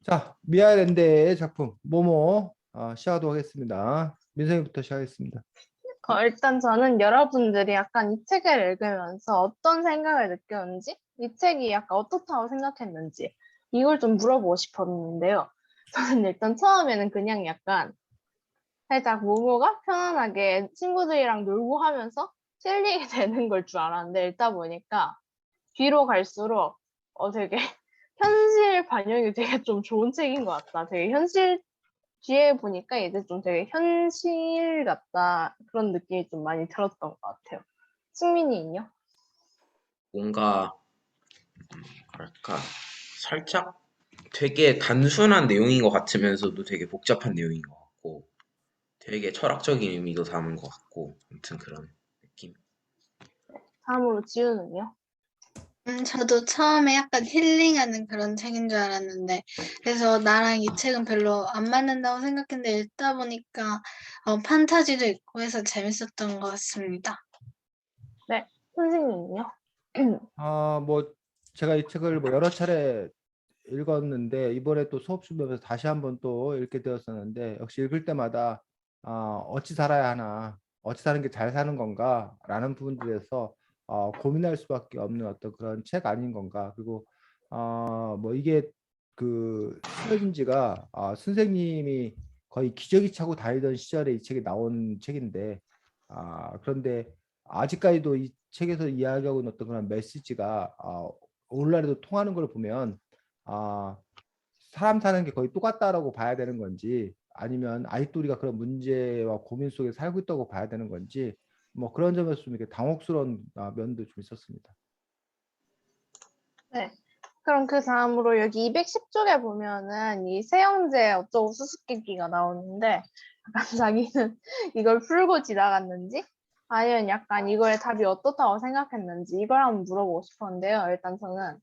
자, 미아일랜드의 작품 모모 시작하도록 하겠습니다. 민성이부터 시작하겠습니다. 일단 저는 여러분들이 약간 이 책을 읽으면서 어떤 생각을 느꼈는지, 이 책이 약간 어떻다고 생각했는지, 이걸 좀 물어보고 싶었는데요. 저는 일단 처음에는 그냥 약간 살짝 모모가 편안하게 친구들이랑 놀고 하면서 힐링이 되는 걸 줄 알았는데, 읽다 보니까 뒤로 갈수록 되게 현실 반영이 되게 좀 좋은 책인 것 같다. 되게 현실 뒤에 보니까 이제 좀 되게 현실 같다 그런 느낌이 좀 많이 들었던 것 같아요. 승민이는요? 뭔가 뭐랄까 살짝 되게 단순한 내용인 것 같으면서도 되게 복잡한 내용인 것 같고 되게 철학적인 의미도 담은 것 같고 아무튼 그런 느낌. 다음으로 지우는요? 저도 처음에 약간 힐링하는 그런 책인 줄 알았는데, 그래서 나랑 이 책은 별로 안 맞는다고 생각했는데, 읽다 보니까, 판타지도 있고 해서 재밌었던 것 같습니다. 네, 선생님은요? 뭐 제가 이 책을 뭐 여러 차례 읽었는데 이번에 또 수업 준비하면서 다시 한번 또 읽게 되었었는데 역시 읽을 때마다 어찌 살아야 하나, 어찌 사는 게 잘 사는 건가라는 부분들에서 고민할 수밖에 없는 어떤 그런 책 아닌 건가. 그리고 뭐 이게 그 쓰여진 지가 선생님이 거의 기저귀 차고 다니던 시절에 이 책이 나온 책인데 그런데 아직까지도 이 책에서 이야기하고 있는 어떤 그런 메시지가 오늘날에도 통하는 걸 보면 아, 사람 사는 게 거의 똑같다라고 봐야 되는 건지 아니면 아직도 우리가 그런 문제와 고민 속에 살고 있다고 봐야 되는 건지 뭐 그런 점에서 좀 이렇게 당혹스러운 면도 좀 있었습니다. 네. 그럼 그 다음으로 여기 210쪽에 보면은 이 세영제 어쩌고 수수께끼가 나오는데 약간 자기는 이걸 풀고 지나갔는지 아니면 약간 이거의 답이 어떻다고 생각했는지 이걸 한번 물어보고 싶었는데요. 일단 저는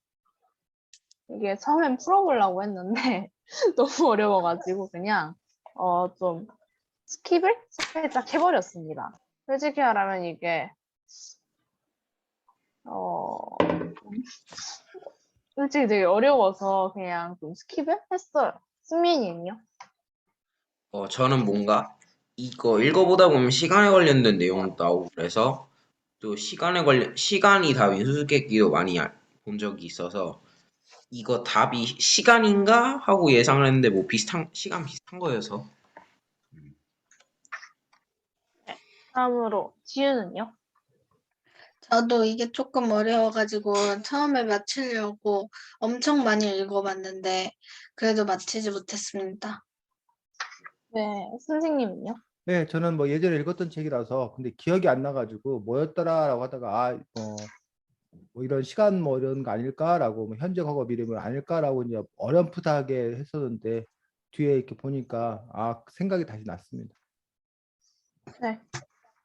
이게 처음엔 풀어보려고 했는데 너무 어려워가지고 그냥 좀 스킵을 살짝 해버렸습니다. 솔직히 말하면 이게 어 솔직히 되게 어려워서 그냥 좀 스킵을 했어요. 승민이는요? 저는 뭔가 이거 읽어보다 보면 시간에 관련된 내용도 나오고 그래서 또 시간이 답인 수수께끼도 많이 본 적이 있어서 이거 답이 시간인가 하고 예상을 했는데 뭐 시간 비슷한 거여서 다음으로 지우는요? 저도 이게 조금 어려워가지고 처음에 맞추려고 엄청 많이 읽어봤는데, 그래도 맞히지 못했습니다. 네, 선생님은요? 네, 저는 뭐 예전에 읽었던 책이라서 근데 기억이 안 나가지고 뭐였더라라고 하다가 뭐 이런 시간 뭐 이런 거 아닐까라고 뭐 현재 과거 미래 뭐 아닐까라고 이제 어렴풋하게 했었는데 뒤에 이렇게 보니까 생각이 다시 났습니다. 네.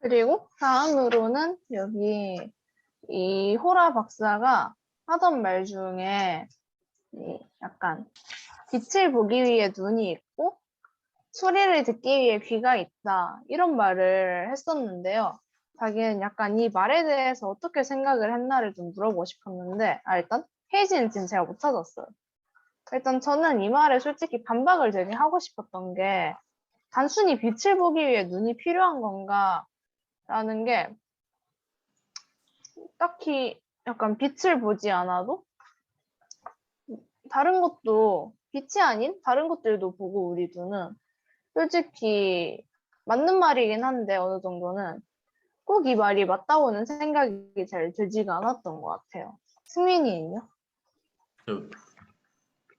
그리고 다음으로는 여기 이 호라 박사가 하던 말 중에 약간 빛을 보기 위해 눈이 있고 소리를 듣기 위해 귀가 있다. 이런 말을 했었는데요. 자기는 약간 이 말에 대해서 어떻게 생각을 했나를 좀 물어보고 싶었는데, 일단 페이지는 지금 제가 못 찾았어요. 일단 저는 이 말에 솔직히 반박을 되게 하고 싶었던 게, 단순히 빛을 보기 위해 눈이 필요한 건가? 라는 게, 딱히 약간 빛을 보지 않아도 다른 것도, 빛이 아닌 다른 것들도 보고 우리 눈은 솔직히 맞는 말이긴 한데 어느 정도는 꼭 이 말이 맞다고는 생각이 잘 들지가 않았던 것 같아요. 승민이는요? 좀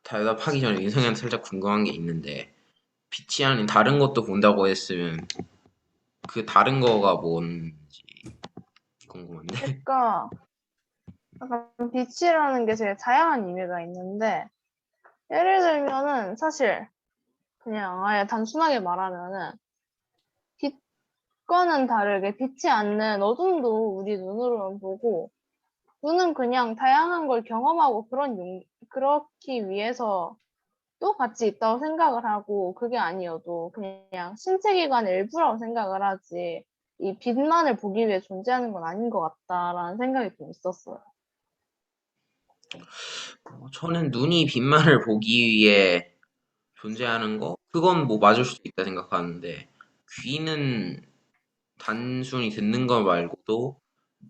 대답하기 전에 인성이한테 살짝 궁금한 게 있는데 빛이 아닌 다른 것도 본다고 했으면 그 다른 거가 뭔지 궁금한데. 그러니까 약간 빛이라는 게 되게 다양한 의미가 있는데 예를 들면은 사실 그냥 아예 단순하게 말하면은 빛과는 다르게 빛이 않는 어둠도 우리 눈으로는 보고 눈은 그냥 다양한 걸 경험하고 그렇기 위해서 또 같이 있다고 생각을 하고 그게 아니어도 그냥 신체기관의 일부라고 생각을 하지 이 빛만을 보기 위해 존재하는 건 아닌 것 같다라는 생각이 좀 있었어요. 저는 눈이 빛만을 보기 위해 존재하는 거 그건 뭐 맞을 수도 있다 생각하는데 귀는 단순히 듣는 거 말고도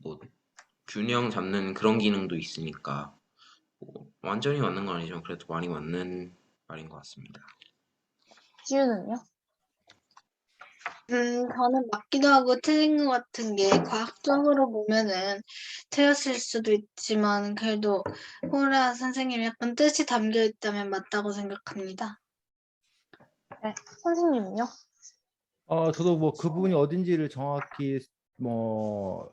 뭐 균형 잡는 그런 기능도 있으니까 뭐 완전히 맞는 건 아니지만 그래도 많이 맞는 말인 것 같습니다. 지우는요? 저는 맞기도 하고 틀린 것 같은 게 과학적으로 보면은 틀렸을 수도 있지만 그래도 호라 선생님이 약간 뜻이 담겨 있다면 맞다고 생각합니다. 네. 선생님은요? 저도 뭐 그 부분이 어딘지를 정확히 뭐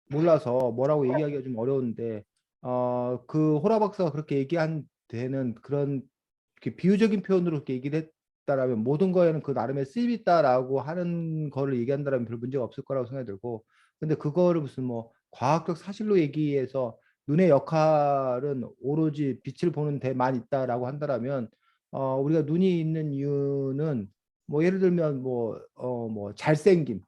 몰라서 뭐라고 얘기하기가 좀 어려운데 그 호라 박사가 그렇게 얘기한 데는 그런 이렇게 비유적인 표현으로 그렇게 얘기를 했다라면 모든 거에는 그 나름의 쓰임이 있다라고 하는 거를 얘기한다라면 별 문제가 없을 거라고 생각이 들고 근데 그거를 무슨 뭐 과학적 사실로 얘기해서 눈의 역할은 오로지 빛을 보는 데만 있다라고 한다라면 우리가 눈이 있는 이유는 뭐 예를 들면 뭐 잘생김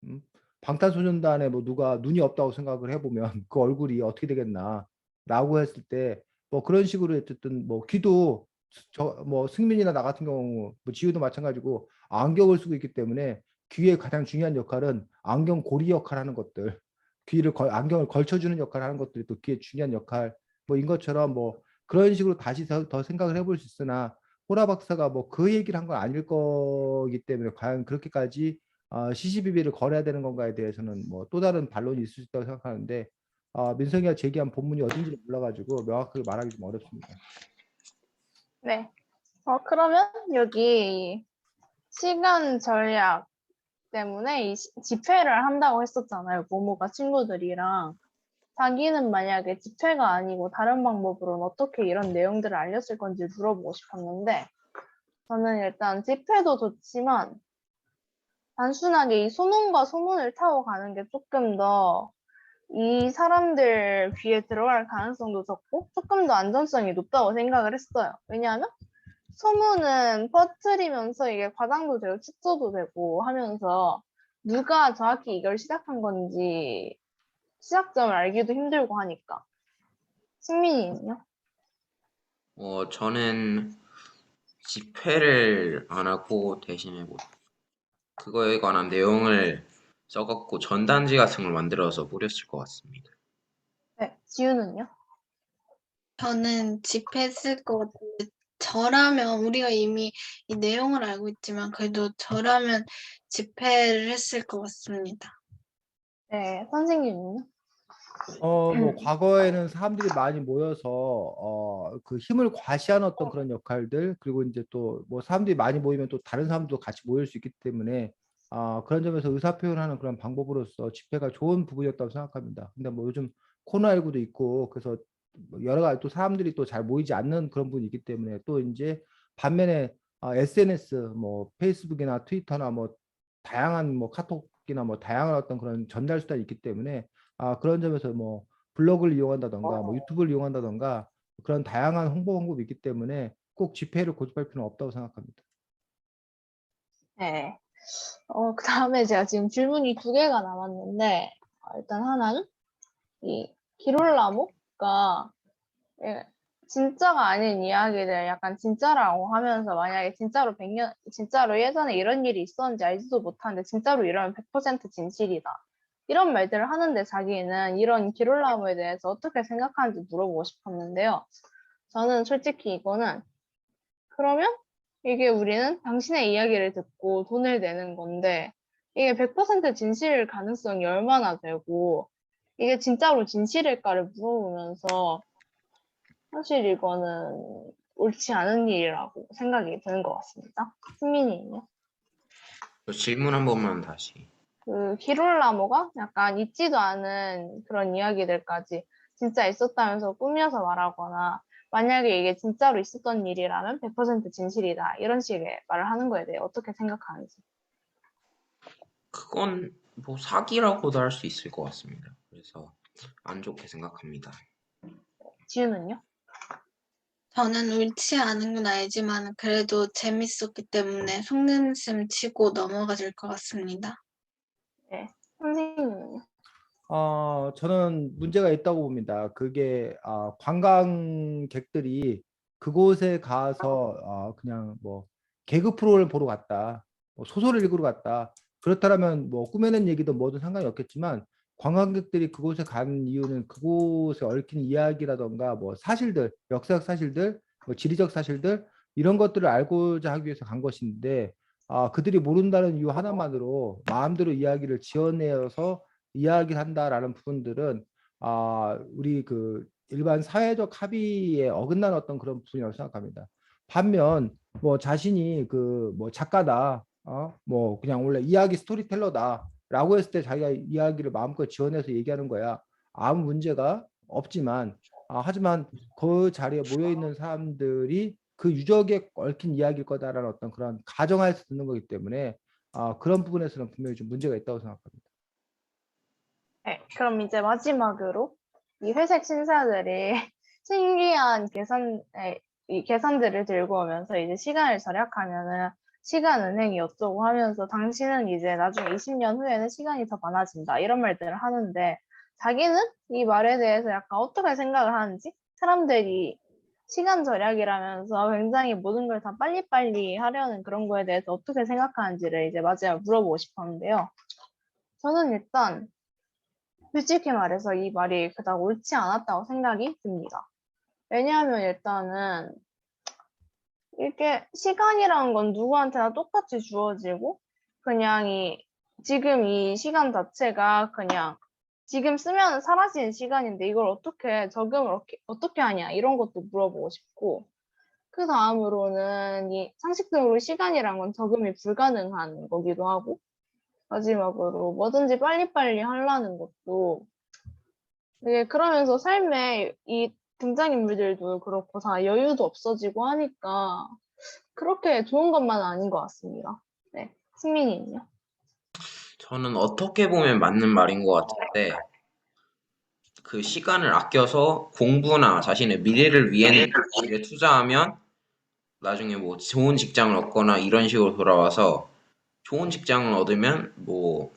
음? 방탄소년단에 뭐 누가 눈이 없다고 생각을 해보면 그 얼굴이 어떻게 되겠나 라고 했을 때 뭐 그런 식으로 어쨌든 뭐 귀도 저 뭐 승민이나 나 같은 경우 뭐 지우도 마찬가지고 안경을 쓰고 있기 때문에 귀의 가장 중요한 역할은 안경 고리 역할하는 것들 안경을 걸쳐주는 역할을 하는 것들이 또 귀의 중요한 역할 뭐인 것처럼 뭐 그런 식으로 다시 더 생각을 해볼 수 있으나 호라 박사가 뭐 그 얘기를 한 건 아닐 거기 때문에 과연 그렇게까지 시시비비를 걸어야 되는 건가에 대해서는 뭐 또 다른 반론이 있을 수 있다고 생각하는데 민성이가 제기한 본문이 어딘지 몰라가지고 명확하게 말하기 좀 어렵습니다. 네. 그러면 여기 시간 절약 때문에 이 집회를 한다고 했었잖아요. 모모가 친구들이랑. 자기는 만약에 집회가 아니고 다른 방법으로는 어떻게 이런 내용들을 알렸을 건지 물어보고 싶었는데 저는 일단 집회도 좋지만 단순하게 이 소문과 소문을 타고 가는 게 조금 더 이 사람들 귀에 들어갈 가능성도 적고 조금 더 안전성이 높다고 생각을 했어요. 왜냐하면 소문은 퍼뜨리면서 이게 과장도 되고 축소도 되고 하면서 누가 정확히 이걸 시작한 건지 시작점을 알기도 힘들고 하니까. 승민이는요? 저는 집회를 안 하고 대신에 뭐 그거에 관한 내용을 써갖고 전단지 같은 걸 만들어서 뿌렸을 것 같습니다. 네, 지우는요? 저는 집회했을 것 같은데 저라면 우리가 이미 이 내용을 알고 있지만 그래도 저라면 집회를 했을 것 같습니다. 네, 선생님은요? 뭐 과거에는 사람들이 많이 모여서 그 힘을 과시하는 어떤 그런 역할들 그리고 이제 또 뭐 사람들이 많이 모이면 또 다른 사람도 같이 모일 수 있기 때문에 그런 점에서 의사 표현하는 그런 방법으로서 집회가 좋은 부분이었다고 생각합니다. 근데 뭐 요즘 코로나19도 있고 그래서 뭐 여러 가지 또 사람들이 또 잘 모이지 않는 그런 부분이 있기 때문에 또 이제 반면에 SNS 뭐 페이스북이나 트위터나 뭐 다양한 뭐 카톡이나 뭐 다양한 어떤 그런 전달 수단이 있기 때문에 그런 점에서 뭐 블로그를 이용한다던가 뭐 유튜브를 이용한다던가 그런 다양한 홍보 방법이 있기 때문에 꼭 집회를 고집할 필요는 없다고 생각합니다. 네. 그다음에 제가 지금 질문이 두 개가 남았는데 일단 하나는 이 기롤나무가 예, 진짜가 아닌 이야기를 약간 진짜라고 하면서 만약에 진짜로 예전에 이런 일이 있었는지 알지도 못하는데 진짜로 이러면 100% 진실이다. 이런 말들을 하는데 자기는 이런 기롤나무에 대해서 어떻게 생각하는지 물어보고 싶었는데요. 저는 솔직히 이거는 그러면 이게 우리는 당신의 이야기를 듣고 돈을 내는 건데 이게 100% 진실 가능성이 얼마나 되고 이게 진짜로 진실일까를 물어보면서 사실 이거는 옳지 않은 일이라고 생각이 드는 것 같습니다. 승민이는요? 질문 한 번만 다시. 그 기롤나무가 약간 있지도 않은 그런 이야기들까지 진짜 있었다면서 꾸며서 말하거나 만약에 이게 진짜로 있었던 일이라면 100% 진실이다 이런 식의 말을 하는 거에 대해 어떻게 생각하는지. 그건 뭐 사기라고도 할 수 있을 것 같습니다. 그래서 안 좋게 생각합니다. 지우는요? 저는 옳지 않은 건 알지만 그래도 재밌었기 때문에 속는셈 치고 넘어가 줄 것 같습니다. 네. 선생님은요? 저는 문제가 있다고 봅니다. 그게 관광객들이 그곳에 가서 그냥 뭐 개그 프로를 보러 갔다, 뭐 소설을 읽으러 갔다. 그렇다면 뭐 꾸며낸 얘기도 뭐든 상관이 없겠지만 관광객들이 그곳에 간 이유는 그곳에 얽힌 이야기라던가 뭐 사실들, 역사적 사실들, 뭐 지리적 사실들 이런 것들을 알고자 하기 위해서 간 것인데 그들이 모른다는 이유 하나만으로 마음대로 이야기를 지어내어서 이야기를 한다라는 부분들은 우리 그 일반 사회적 합의에 어긋난 어떤 그런 부분이라고 생각합니다. 반면 뭐 자신이 그 뭐 작가다, 뭐 그냥 원래 이야기 스토리텔러다라고 했을 때 자기가 이야기를 마음껏 지어내서 얘기하는 거야. 아무 문제가 없지만 하지만 그 자리에 모여 있는 사람들이 그 유적에 얽힌 이야기일 거다라는 어떤 그런 가정하에서 듣는 거기 때문에 그런 부분에서는 분명히 좀 문제가 있다고 생각합니다. 네, 그럼 이제 마지막으로 이 회색 신사들이 신기한 이 계산들을 들고 오면서 이제 시간을 절약하면은 시간 은행이 어쩌고 하면서 당신은 이제 나중에 20년 후에는 시간이 더 많아진다 이런 말들을 하는데 자기는 이 말에 대해서 약간 어떻게 생각을 하는지 사람들이 시간 절약이라면서 굉장히 모든 걸 다 빨리빨리 하려는 그런 거에 대해서 어떻게 생각하는지를 이제 마지막으로 물어보고 싶었는데요. 저는 일단 솔직히 말해서 이 말이 그닥 옳지 않았다고 생각이 듭니다. 왜냐하면 일단은 이렇게 시간이라는 건 누구한테나 똑같이 주어지고 그냥 지금 이 시간 자체가 그냥 지금 쓰면 사라지는 시간인데 이걸 어떻게 적용을 어떻게 하냐 이런 것도 물어보고 싶고 그 다음으로는 이 상식적으로 시간이란 건 적용이 불가능한 거기도 하고 마지막으로 뭐든지 빨리빨리 하려는 것도 되게 그러면서 삶에 이 등장인물들도 그렇고 다 여유도 없어지고 하니까 그렇게 좋은 것만은 아닌 것 같습니다. 네, 승민이는요? 저는 어떻게 보면 맞는 말인 것 같은데, 그 시간을 아껴서 공부나 자신의 미래를 위해 투자하면 나중에 뭐 좋은 직장을 얻거나 이런 식으로 돌아와서 좋은 직장을 얻으면 뭐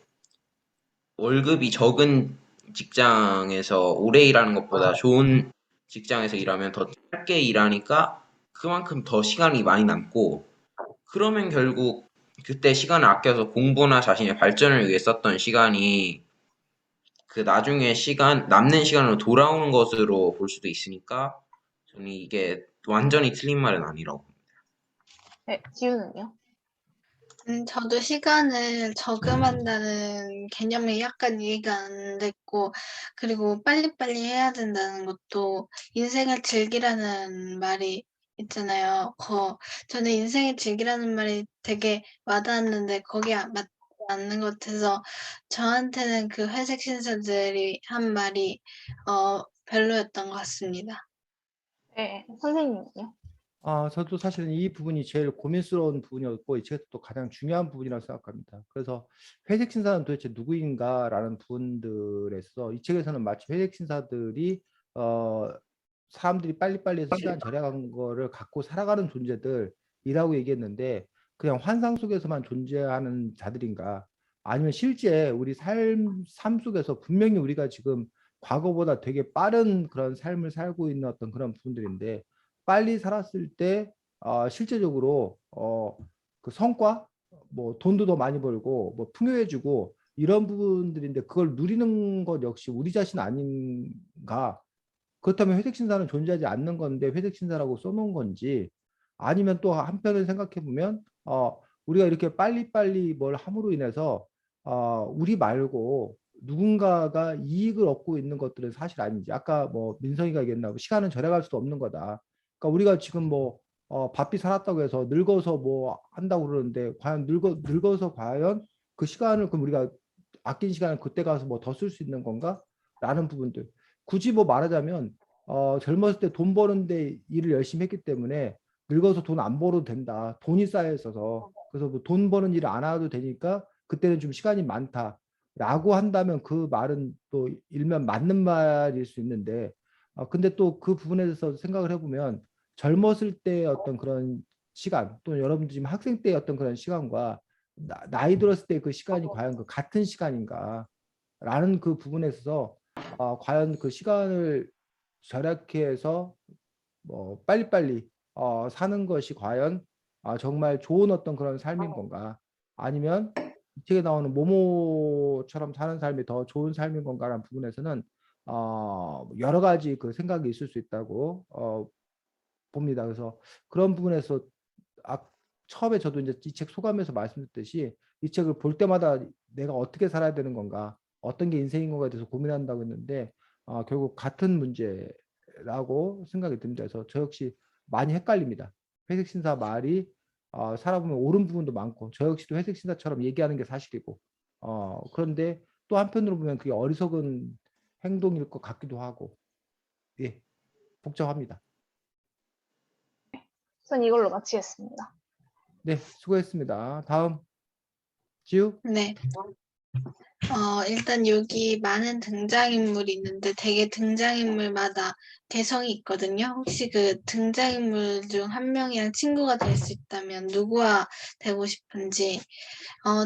월급이 적은 직장에서 오래 일하는 것보다 좋은 직장에서 일하면 더 짧게 일하니까 그만큼 더 시간이 많이 남고 그러면 결국 그때 시간을 아껴서 공부나 자신의 발전을 위해 썼던 시간이 그 나중에 남는 시간으로 돌아오는 것으로 볼 수도 있으니까 저는 이게 완전히 틀린 말은 아니라고. 네, 지우는요? 저도 시간을 저금한다는 개념이 약간 이해가 안 됐고, 그리고 빨리빨리 해야 된다는 것도 인생을 즐기라는 말이 있잖아요. 저는 인생을 즐기라는 말이 되게 와닿았는데 거기에 맞지 않는 것 같아서 저한테는 그 회색 신사들이 한 말이 별로였던 것 같습니다. 네, 선생님은요? 저도 사실은 이 부분이 제일 고민스러운 부분이었고 이 책에서 또 가장 중요한 부분이라고 생각합니다. 그래서 회색 신사는 도대체 누구인가라는 부분들에서 이 책에서는 마치 회색 신사들이 사람들이 빨리빨리 해서 시간 절약한 거를 갖고 살아가는 존재들이라고 얘기했는데 그냥 환상 속에서만 존재하는 자들인가 아니면 실제 우리 삶 속에서 분명히 우리가 지금 과거보다 되게 빠른 그런 삶을 살고 있는 어떤 그런 부분들인데 빨리 살았을 때 실제적으로 그 성과 뭐 돈도 더 많이 벌고 뭐 풍요해지고 이런 부분들인데 그걸 누리는 것 역시 우리 자신 아닌가. 그렇다면 회색 신사는 존재하지 않는 건데 회색 신사라고 써놓은 건지 아니면 또 한편을 생각해 보면 우리가 이렇게 빨리빨리 뭘 함으로 인해서 우리 말고 누군가가 이익을 얻고 있는 것들은 사실 아닌지 아까 뭐 민성이가 얘기했나 시간은 절약할 수도 없는 거다. 그러니까 우리가 지금 뭐 바삐 살았다고 해서 늙어서 뭐 한다고 그러는데 과연 늙어서 과연 그 시간을 그럼 우리가 아낀 시간을 그때 가서 뭐 더 쓸 수 있는 건가? 라는 부분들. 굳이 뭐 말하자면 젊었을 때 돈 버는데 일을 열심히 했기 때문에 늙어서 돈 안 벌어도 된다. 돈이 쌓여 있어서 그래서 뭐 돈 버는 일을 안 해도 되니까 그때는 좀 시간이 많다라고 한다면 그 말은 또 일면 맞는 말일 수 있는데 근데 또 그 부분에 대해서 생각을 해보면 젊었을 때 어떤 그런 시간 또는 여러분들 지금 학생 때의 어떤 그런 시간과 나이 들었을 때 그 시간이 과연 그 같은 시간인가 라는 그 부분에 있어서 과연 그 시간을 절약해서 뭐 빨리빨리 사는 것이 과연 정말 좋은 어떤 그런 삶인 건가? 아니면 이 책에 나오는 모모처럼 사는 삶이 더 좋은 삶인 건가라는 부분에서는 여러 가지 그 생각이 있을 수 있다고 봅니다. 그래서 그런 부분에서 아, 처음에 저도 이제 이 책 소감에서 말씀드렸듯이 이 책을 볼 때마다 내가 어떻게 살아야 되는 건가, 어떤 게 인생인 건가에 대해서 고민한다고 했는데 결국 같은 문제라고 생각이 듭니다. 그래서 저 역시 많이 헷갈립니다. 회색 신사 말이 살아보면 옳은 부분도 많고 저 역시도 회색 신사처럼 얘기하는 게 사실이고 그런데 또 한편으로 보면 그게 어리석은 행동일 것 같기도 하고 예, 복잡합니다. 전 이걸로 마치겠습니다. 네, 수고했습니다. 다음 지우. 네. 일단 여기 많은 등장인물이 있는데 되게 등장인물마다 개성이 있거든요. 혹시 그 등장인물 중 한 명이랑 친구가 될 수 있다면 누구와 되고 싶은지,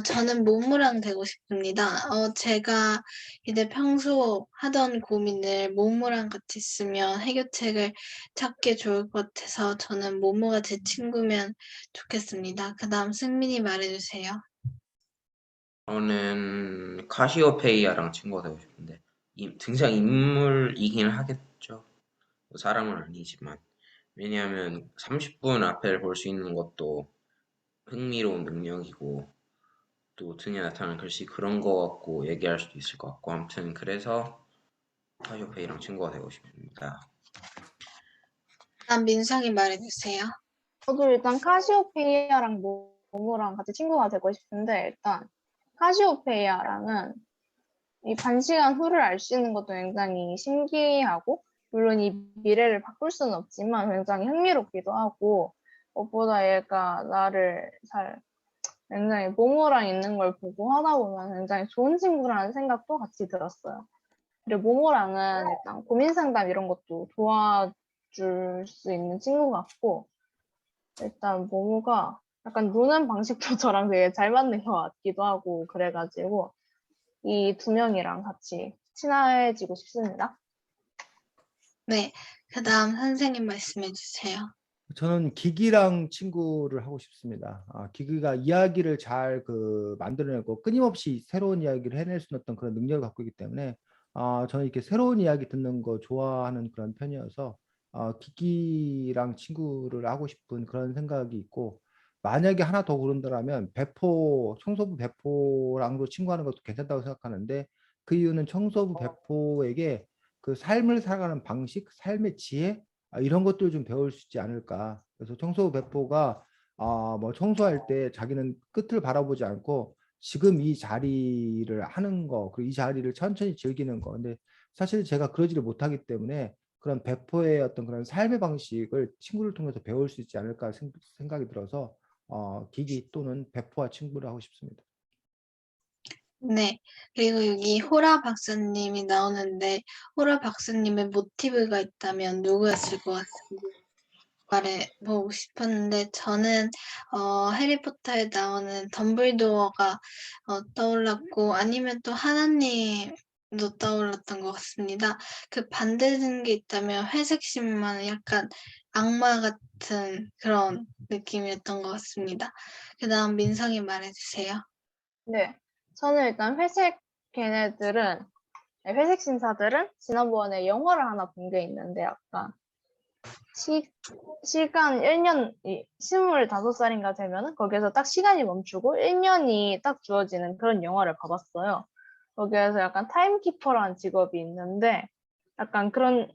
저는 모모랑 되고 싶습니다. 제가 이제 평소 하던 고민을 모모랑 같이 쓰면 해결책을 찾기 좋을 것 같아서 저는 모모가 제 친구면 좋겠습니다. 그 다음 승민이 말해주세요. 저는 카시오페이아랑 친구가 되고 싶은데 등장 인물이긴 하겠죠. 사람은 아니지만 왜냐하면 30분 앞을 볼 수 있는 것도 흥미로운 능력이고 또 등에 나타나는 글씨 그런 거 갖고 얘기할 수도 있을 것 같고 아무튼 그래서 카시오페이랑 친구가 되고 싶습니다. 다음 민성이 말해주세요. 저도 일단 카시오페이아랑 모모랑 같이 친구가 되고 싶은데 일단 카시오페이아랑은 이 반시간 후를 알 수 있는 것도 굉장히 신기하고 물론 이 미래를 바꿀 수는 없지만 굉장히 흥미롭기도 하고 무엇보다 얘가 나를 굉장히 모모랑 있는 걸 보고 하다 보면 굉장히 좋은 친구라는 생각도 같이 들었어요. 그리고 모모랑은 일단 고민 상담 이런 것도 도와줄 수 있는 친구 같고 일단 모모가 약간 노는 방식도 저랑 되게 잘 맞는 것 같기도 하고 그래가지고 이 두 명이랑 같이 친해지고 싶습니다. 네, 그 다음 선생님 말씀해주세요. 저는 기기랑 친구를 하고 싶습니다. 기기가 이야기를 잘 만들어내고 끊임없이 새로운 이야기를 해낼 수 있는 어떤 그런 능력을 갖고 있기 때문에 저는 이렇게 새로운 이야기 듣는 거 좋아하는 그런 편이어서 기기랑 친구를 하고 싶은 그런 생각이 있고 만약에 하나 더 고른다면 청소부 배포랑도 친구하는 것도 괜찮다고 생각하는데 그 이유는 청소부 배포에게 그 삶을 살아가는 방식, 삶의 지혜 이런 것들 좀 배울 수 있지 않을까. 그래서 청소 배포가 뭐 청소할 때 자기는 끝을 바라보지 않고 지금 이 자리를 하는 거, 그리고 이 자리를 천천히 즐기는 거. 근데 사실 제가 그러지를 못하기 때문에 그런 배포의 어떤 그런 삶의 방식을 친구를 통해서 배울 수 있지 않을까 생각이 들어서 기기 또는 배포와 친구를 하고 싶습니다. 네, 그리고 여기 호라 박사님이 나오는데 호라 박사님의 모티브가 있다면 누구였을 것 같습니다. 말해보고 싶었는데 저는 해리포터에 나오는 덤블도어가 떠올랐고 아니면 또 하나님도 떠올랐던 것 같습니다. 그 반대되는 게 있다면 회색 신만 약간 악마 같은 그런 느낌이었던 것 같습니다. 그 다음 민성이 말해주세요. 네, 저는 일단 회색 신사들은 지난번에 영화를 하나 본 게 있는데 약간 시간 1년, 25살인가 되면은 거기에서 딱 시간이 멈추고 1년이 딱 주어지는 그런 영화를 봐봤어요. 거기에서 약간 타임키퍼라는 직업이 있는데 약간 그런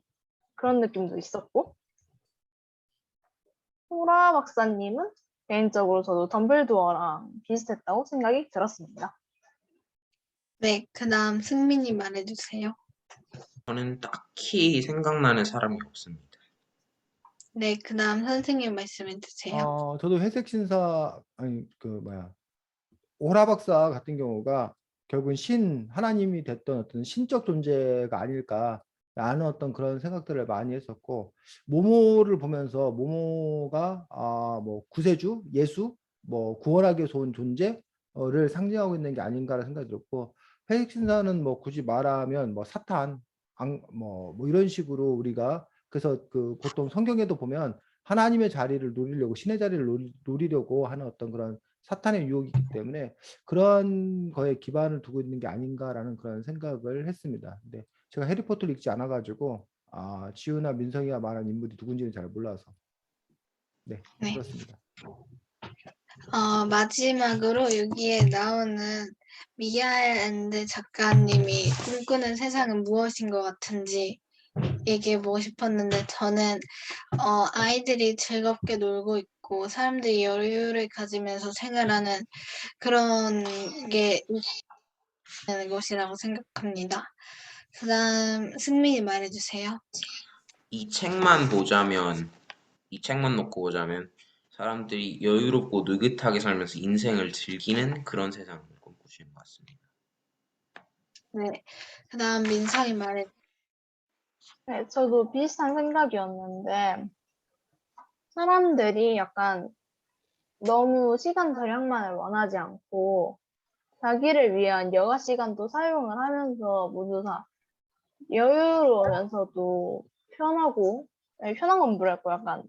느낌도 있었고 호라 박사님은 개인적으로 저도 덤블도어랑 비슷했다고 생각이 들었습니다. 네, 그 다음 승민이 말해주세요. 저는 딱히 생각나는 사람이 없습니다. 네, 그 다음 선생님 말씀해주세요. 저도 회색 신사 아니 오라 박사 같은 경우가 결국은 하나님이 됐던 어떤 신적 존재가 아닐까라는 어떤 그런 생각들을 많이 했었고 모모를 보면서 모모가 뭐 구세주, 예수, 뭐 구원하기 위해서 온 존재를 상징하고 있는 게 아닌가라는 생각이 들었고 회색 신사는 뭐 굳이 말하면 뭐 사탄, 뭐 이런 식으로 우리가 그래서 보통 성경에도 보면 하나님의 자리를 노리려고 신의 자리를 노리려고 하는 어떤 그런 사탄의 유혹이 있기 때문에 그런 거에 기반을 두고 있는 게 아닌가라는 그런 생각을 했습니다. 근데 제가 해리포터를 읽지 않아가지고 지우나 민성이가 말한 인물이 누군지는 잘 몰라서 네, 네. 그렇습니다. 마지막으로 여기에 나오는 미하엘 앤드 작가님이 꿈꾸는 세상은 무엇인 것 같은지 얘기해보고 싶었는데, 저는 아이들이 즐겁게 놀고 있고 사람들이 여유를 가지면서 생활하는 그런 게 있는 곳이라고 생각합니다. 그 다음 승민이 말해주세요. 이 책만 놓고 보자면 사람들이 여유롭고 느긋하게 살면서 인생을 즐기는 그런 세상을 꿈꾸시는 것 같습니다. 네. 그 다음 민상이 말해. 네, 저도 비슷한 생각이었는데 사람들이 약간 너무 시간 절약만을 원하지 않고 자기를 위한 여가 시간도 사용을 하면서 모두 다 여유로우면서도 편하고, 아니, 편한 건 뭐랄까, 약간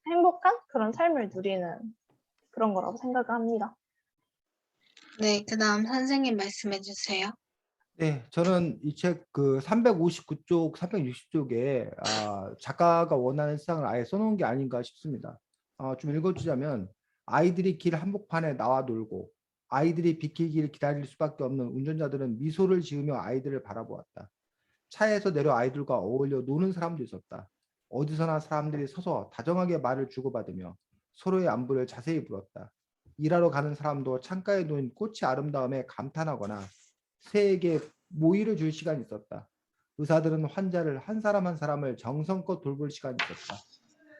행복한 그런 삶을 누리는 그런 거라고 생각을 합니다. 네. 그 다음 선생님 말씀해주세요. 네, 저는 이 책 그 359쪽, 360쪽에 작가가 원하는 세상을 아예 써놓은 게 아닌가 싶습니다. 좀 읽어주자면 아이들이 길 한복판에 나와 놀고 아이들이 비키기를 기다릴 수밖에 없는 운전자들은 미소를 지으며 아이들을 바라보았다. 차에서 내려 아이들과 어울려 노는 사람도 있었다. 어디서나 사람들이 서서 다정하게 말을 주고받으며 서로의 안부를 자세히 물었다. 일하러 가는 사람도 창가에 놓인 꽃이 아름다움에 감탄하거나 새에게 모이를 줄 시간이 있었다. 의사들은 환자를 한 사람 한 사람을 정성껏 돌볼 시간이 있었다.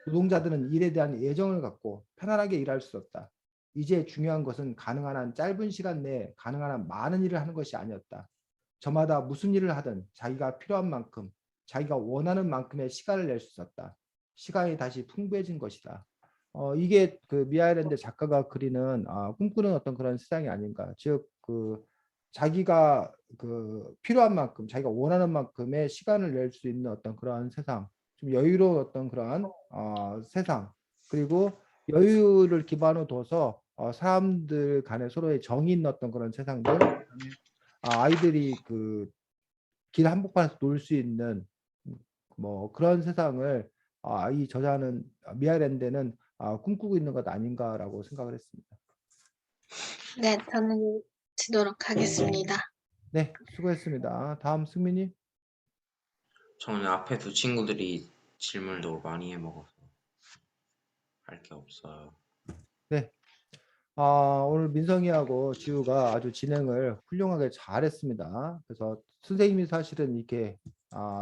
노동자들은 일에 대한 애정을 갖고 편안하게 일할 수 있었다. 이제 중요한 것은 가능한 한 짧은 시간 내에 가능한 한 많은 일을 하는 것이 아니었다. 저마다 무슨 일을 하든 자기가 필요한 만큼, 자기가 원하는 만큼의 시간을 낼 수 있었다. 시간이 다시 풍부해진 것이다. 이게 그 미하일랜드 작가가 그리는 꿈꾸는 어떤 그런 세상이 아닌가. 즉, 자기가 필요한 만큼, 자기가 원하는 만큼의 시간을 낼 수 있는 어떤 그런 세상, 좀 여유로운 어떤 그런 세상, 그리고 여유를 기반으로 둬서 사람들 간에 서로의 정이 있는 어떤 그런 세상들, 아이들이 길 한복판에서 놀 수 있는 뭐 그런 세상을 이 저자는 미하일랜드는 꿈꾸고 있는 것 아닌가라고 생각을 했습니다. 네. 저는 치도록 하겠습니다. 네, 수고했습니다. 다음 승민이. 저는 앞에 두 친구들이 질문을 너무 많이 해먹어서 할 게 없어요. 네. 오늘 민성이하고 지우가 아주 진행을 훌륭하게 잘했습니다. 그래서 선생님이 사실은 이렇게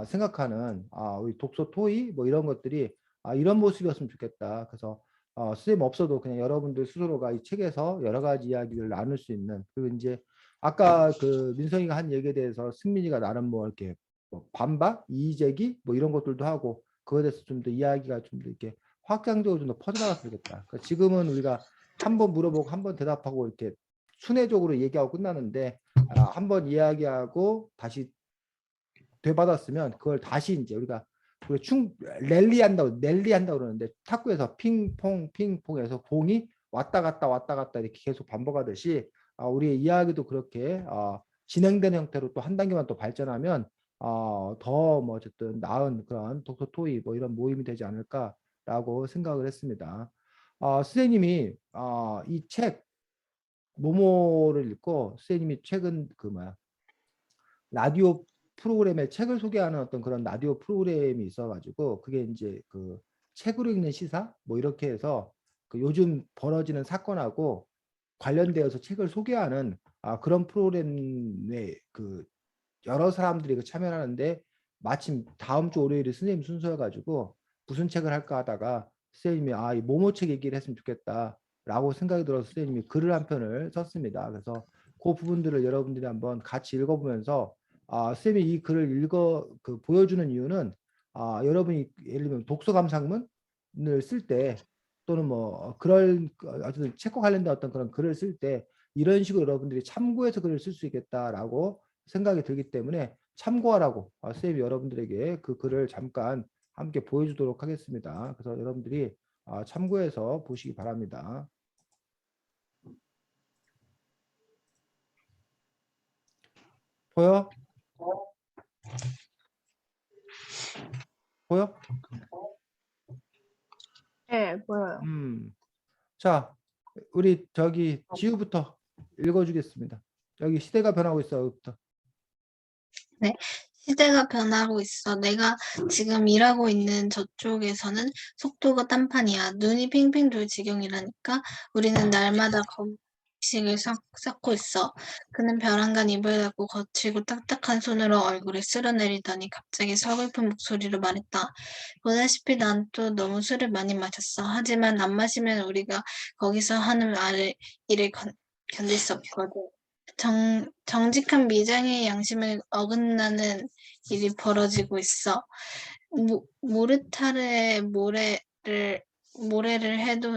생각하는 우리 독서 토의 뭐 이런 것들이 이런 모습이었으면 좋겠다. 그래서 선생님 없어도 그냥 여러분들 스스로가 이 책에서 여러 가지 이야기를 나눌 수 있는, 그리고 이제 아까 그 민성이가 한 얘기에 대해서 승민이가 나름 뭐 이렇게 뭐 반박, 이의제기 뭐 이런 것들도 하고 그거에 대해서 좀 더 이야기가 좀 더 이렇게 확장적으로 좀 더 퍼져나갔으면 좋겠다. 그러니까 지금은 우리가 한 번 물어보고 한 번 대답하고 이렇게 순회적으로 얘기하고 끝나는데 한 번 이야기하고 다시 되받았으면 그걸 다시 이제 우리가 랠리한다고 그러는데 탁구에서 핑퐁 핑퐁해서 공이 왔다 갔다 이렇게 계속 반복하듯이 우리의 이야기도 그렇게 진행되는 형태로 또 한 단계만 또 발전하면 더 뭐 어쨌든 나은 그런 독서 토의 뭐 이런 모임이 되지 않을까라고 생각을 했습니다. 선생님이 이 책 모모를 읽고 선생님이 최근 라디오 프로그램에 책을 소개하는 어떤 그런 라디오 프로그램이 있어가지고 그게 이제 그 책으로 읽는 시사 뭐 이렇게 해서 그 요즘 벌어지는 사건하고 관련되어서 책을 소개하는 그런 프로그램에 여러 사람들이 참여하는데 마침 다음 주 월요일에 선생님 순서여가지고 무슨 책을 할까 하다가 선생님이 이 모모 책 얘기를 했으면 좋겠다라고 생각이 들어서 선생님이 글을 한 편을 썼습니다. 그래서 그 부분들을 여러분들이 한번 같이 읽어보면서 선생님이 이 글을 보여주는 이유는 여러분이 예를 들면 독서 감상문을 쓸 때 또는 뭐 그런 어떤 책과 관련된 어떤 그런 글을 쓸 때 이런 식으로 여러분들이 참고해서 글을 쓸 수 있겠다라고 생각이 들기 때문에 참고하라고 선생님이 여러분들에게 그 글을 잠깐 함께 보여주도록 하겠습니다. 그래서 여러분들이 참고해서 보시기 바랍니다. 보여? 보여? 네, 보여요. 자, 우리 저기 지우부터 읽어주겠습니다. 여기 시대가 변하고 있어. 여기부터. 네, 시대가 변하고 있어. 내가 지금 일하고 있는 저쪽에서는 속도가 딴판이야. 눈이 핑핑 돌 지경이라니까. 우리는 날마다 검식을 쌓고 있어. 그는 벼랑간 입을 닫고 거칠고 딱딱한 손으로 얼굴에 쓸어내리더니 갑자기 서글픈 목소리로 말했다. 보다시피 난 또 너무 술을 많이 마셨어. 하지만 안 마시면 우리가 거기서 하는 일을 견딜 수 없거든. 정직한 미장의 양심을 어긋나는 일이 벌어지고 있어. 모르타르의 모래를 해도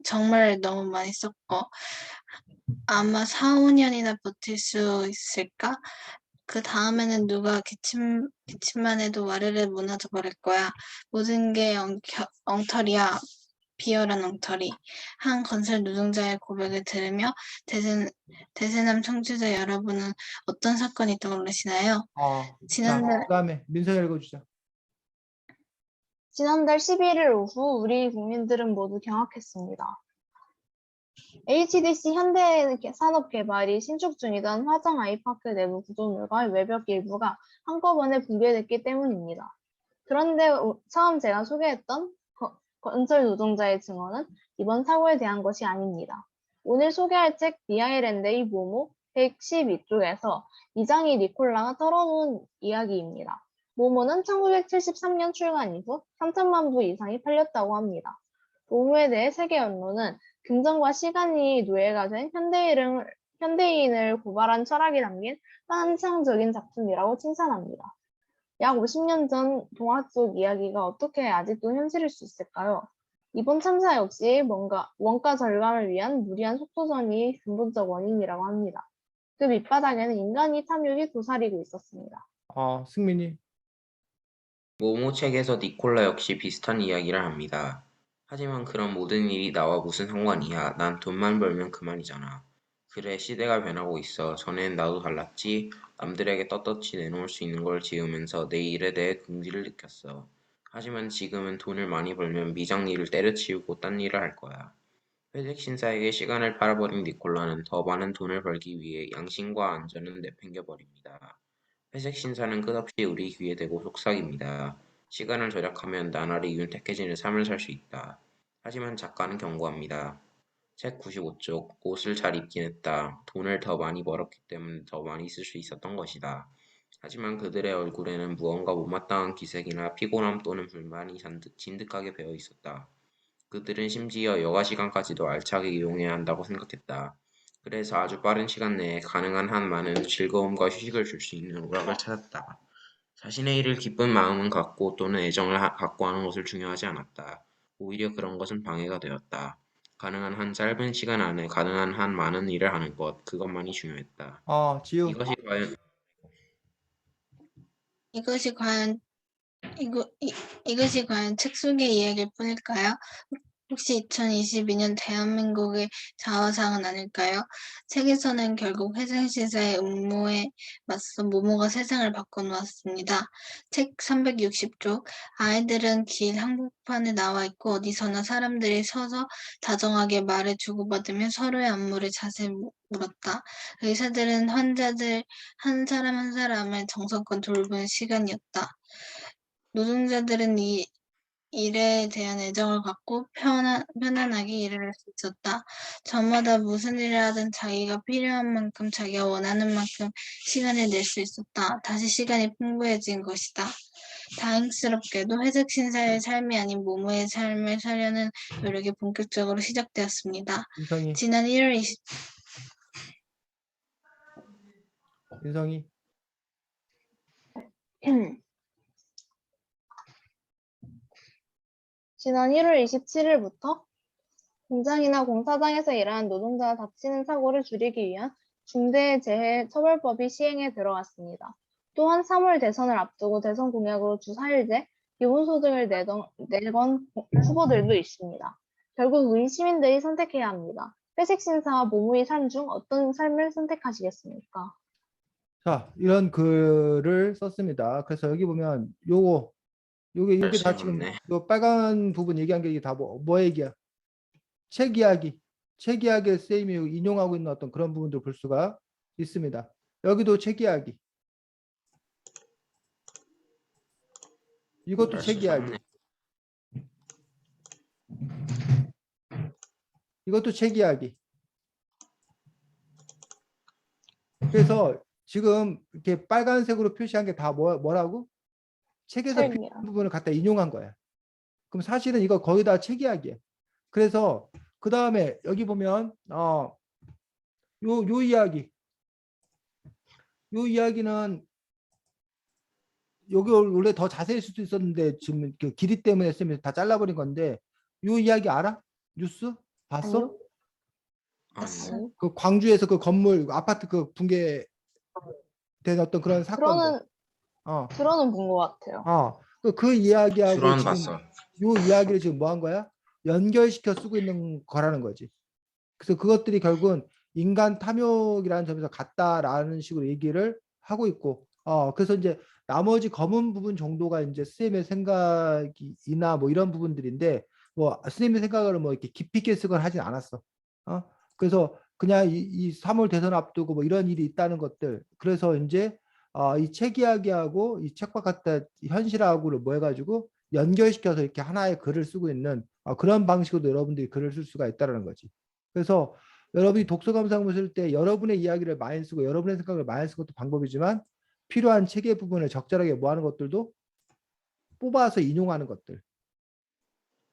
정말 너무 많이 썼고 아마 4, 5년이나 버틸 수 있을까? 그 다음에는 누가 기침만 해도 와르르 무너져 버릴 거야. 모든 게 엉터리야. 비열한 엉터리. 한 건설 노동자의 고백을 들으며 대세남 청취자 여러분은 어떤 사건이 떠오르시나요? 자, 지난달 그다음에 민서 읽어주자. 지난달 11일 오후 우리 국민들은 모두 경악했습니다. HDC 현대산업개발이 신축 중이던 화정 아이파크 내부 구조물과 외벽 일부가 한꺼번에 붕괴됐기 때문입니다. 그런데 처음 제가 소개했던 건설 노동자의 증언은 이번 사고에 대한 것이 아닙니다. 오늘 소개할 책 비아일랜드의 모모 112쪽에서 이장이 니콜라가 털어놓은 이야기입니다. 모모는 1973년 출간 이후 3천만 부 이상이 팔렸다고 합니다. 모모에 대해 세계 언론은 금전과 시간이 노예가 된 현대인을 고발한 철학이 담긴 환상적인 작품이라고 칭찬합니다. 약 50년 전 동화 속 이야기가 어떻게 아직도 현실일 수 있을까요? 이번 참사 역시 뭔가 원가 절감을 위한 무리한 속도전이 근본적 원인이라고 합니다. 그 밑바닥에는 인간이 탐욕이 도사리고 있었습니다. 승민이. 모모 책에서 니콜라 역시 비슷한 이야기를 합니다. 하지만 그런 모든 일이 나와 무슨 상관이야. 난 돈만 벌면 그만이잖아. 그래, 시대가 변하고 있어. 전엔 나도 달랐지. 남들에게 떳떳이 내놓을 수 있는 걸 지으면서 내 일에 대해 긍지를 느꼈어. 하지만 지금은 돈을 많이 벌면 미장 일을 때려치우고 딴 일을 할 거야. 회색 신사에게 시간을 팔아버린 니콜라는 더 많은 돈을 벌기 위해 양심과 안전은 내팽겨버립니다. 회색 신사는 끝없이 우리 귀에 대고 속삭입니다. 시간을 절약하면 나날이 윤택해지는 삶을 살 수 있다. 하지만 작가는 경고합니다. 책 95쪽 옷을 잘 입긴 했다. 돈을 더 많이 벌었기 때문에 더 많이 쓸 수 있었던 것이다. 하지만 그들의 얼굴에는 무언가 못마땅한 기색이나 피곤함 또는 불만이 진득하게 배어 있었다. 그들은 심지어 여가 시간까지도 알차게 이용해야 한다고 생각했다. 그래서 아주 빠른 시간 내에 가능한 한 많은 즐거움과 휴식을 줄 수 있는 오락을 찾았다. 자신의 일을 기쁜 마음은 갖고 또는 애정을 갖고 하는 것을 중요하지 않았다. 오히려 그런 것은 방해가 되었다. 가능한 한 짧은 시간 안에 가능한 한 많은 일을 하는 것, 그것만이 중요했다. 지우. 이것이 과연 책 속의 이야기일 뿐일까요? 혹시 2022년 대한민국의 자화상은 아닐까요? 책에서는 결국 회생시사의 음모에 맞서 모모가 세상을 바꿔놓았습니다. 책 360쪽 아이들은 길 한복판에 나와 있고 어디서나 사람들이 서서 다정하게 말을 주고받으며 서로의 안부를 자세히 물었다. 의사들은 환자들 한 사람 한 사람을 정성껏 돌보는 시간이었다. 노동자들은 이 일에 대한 애정을 갖고 편안하게 일을 할 수 있었다. 저마다 무슨 일을 하든 자기가 필요한 만큼, 자기가 원하는 만큼 시간을 낼 수 있었다. 다시 시간이 풍부해진 것이다. 다행스럽게도 회색 신사의 삶이 아닌 모모의 삶을 살려는 노력이 본격적으로 시작되었습니다. 인성이. 지난 1월 20... 인성이. 지난 1월 27일부터 공장이나 공사장에서 일하는 노동자가 다치는 사고를 줄이기 위한 중대재해처벌법이 시행에 들어왔습니다. 또한 3월 대선을 앞두고 대선 공약으로 주 4일제, 기본소득을 내건 후보들도 있습니다. 결국 우리 시민들이 선택해야 합니다. 회식 신사와 모모의 삶 중 어떤 삶을 선택하시겠습니까? 자, 이런 글을 썼습니다. 그래서 여기 보면 요게 다 지금 없네. 요 빨간 부분 얘기한 게 이게 다 뭐 얘기야? 책 이야기. 책 이야기에 쌤이 인용하고 있는 어떤 그런 부분들 볼 수가 있습니다. 여기도 책 이야기. 이것도 책 이야기. 없네. 이것도 책 이야기. 그래서 지금 이렇게 빨간색으로 표시한 게 다 뭐라고? 책에서 책이야. 필요한 부분을 갖다 인용한 거야. 그럼 사실은 이거 거의 다 책 이야기야. 그래서 그 다음에 여기 보면 요 이야기. 요 이야기는 여기 원래 더 자세할 수도 있었는데 지금 그 길이 때문에 쌤이 다 잘라버린 건데 요 이야기 알아? 뉴스 봤어? 아니요? 아니, 그 광주에서 그 건물 아파트 그 붕괴된 어떤 그런 사건들. 들어는 본 것 같아요. 그 이야기하고 수론 지금 봤어. 요 이야기를 지금 뭐 한 거야? 연결시켜 쓰고 있는 거라는 거지. 그래서 그것들이 결국은 인간 탐욕이라는 점에서 같다라는 식으로 얘기를 하고 있고, 그래서 이제 나머지 검은 부분 정도가 이제 스님의 생각이나 뭐 이런 부분들인데, 뭐 스님의 생각을 뭐 이렇게 깊이 있게 쓰거나 하진 않았어. 그래서 그냥 이 3월 대선 앞두고 뭐 이런 일이 있다는 것들, 그래서 이제 이 책 이야기하고 이 책과 같다 현실하고를 뭐 해가지고 연결시켜서 이렇게 하나의 글을 쓰고 있는 그런 방식으로 여러분들이 글을 쓸 수가 있다는 거지. 그래서 여러분이 독서 감상을 쓸 때 여러분의 이야기를 많이 쓰고 여러분의 생각을 많이 쓰는 것도 방법이지만 필요한 책의 부분을 적절하게 모아는 것들도 뽑아서 인용하는 것들.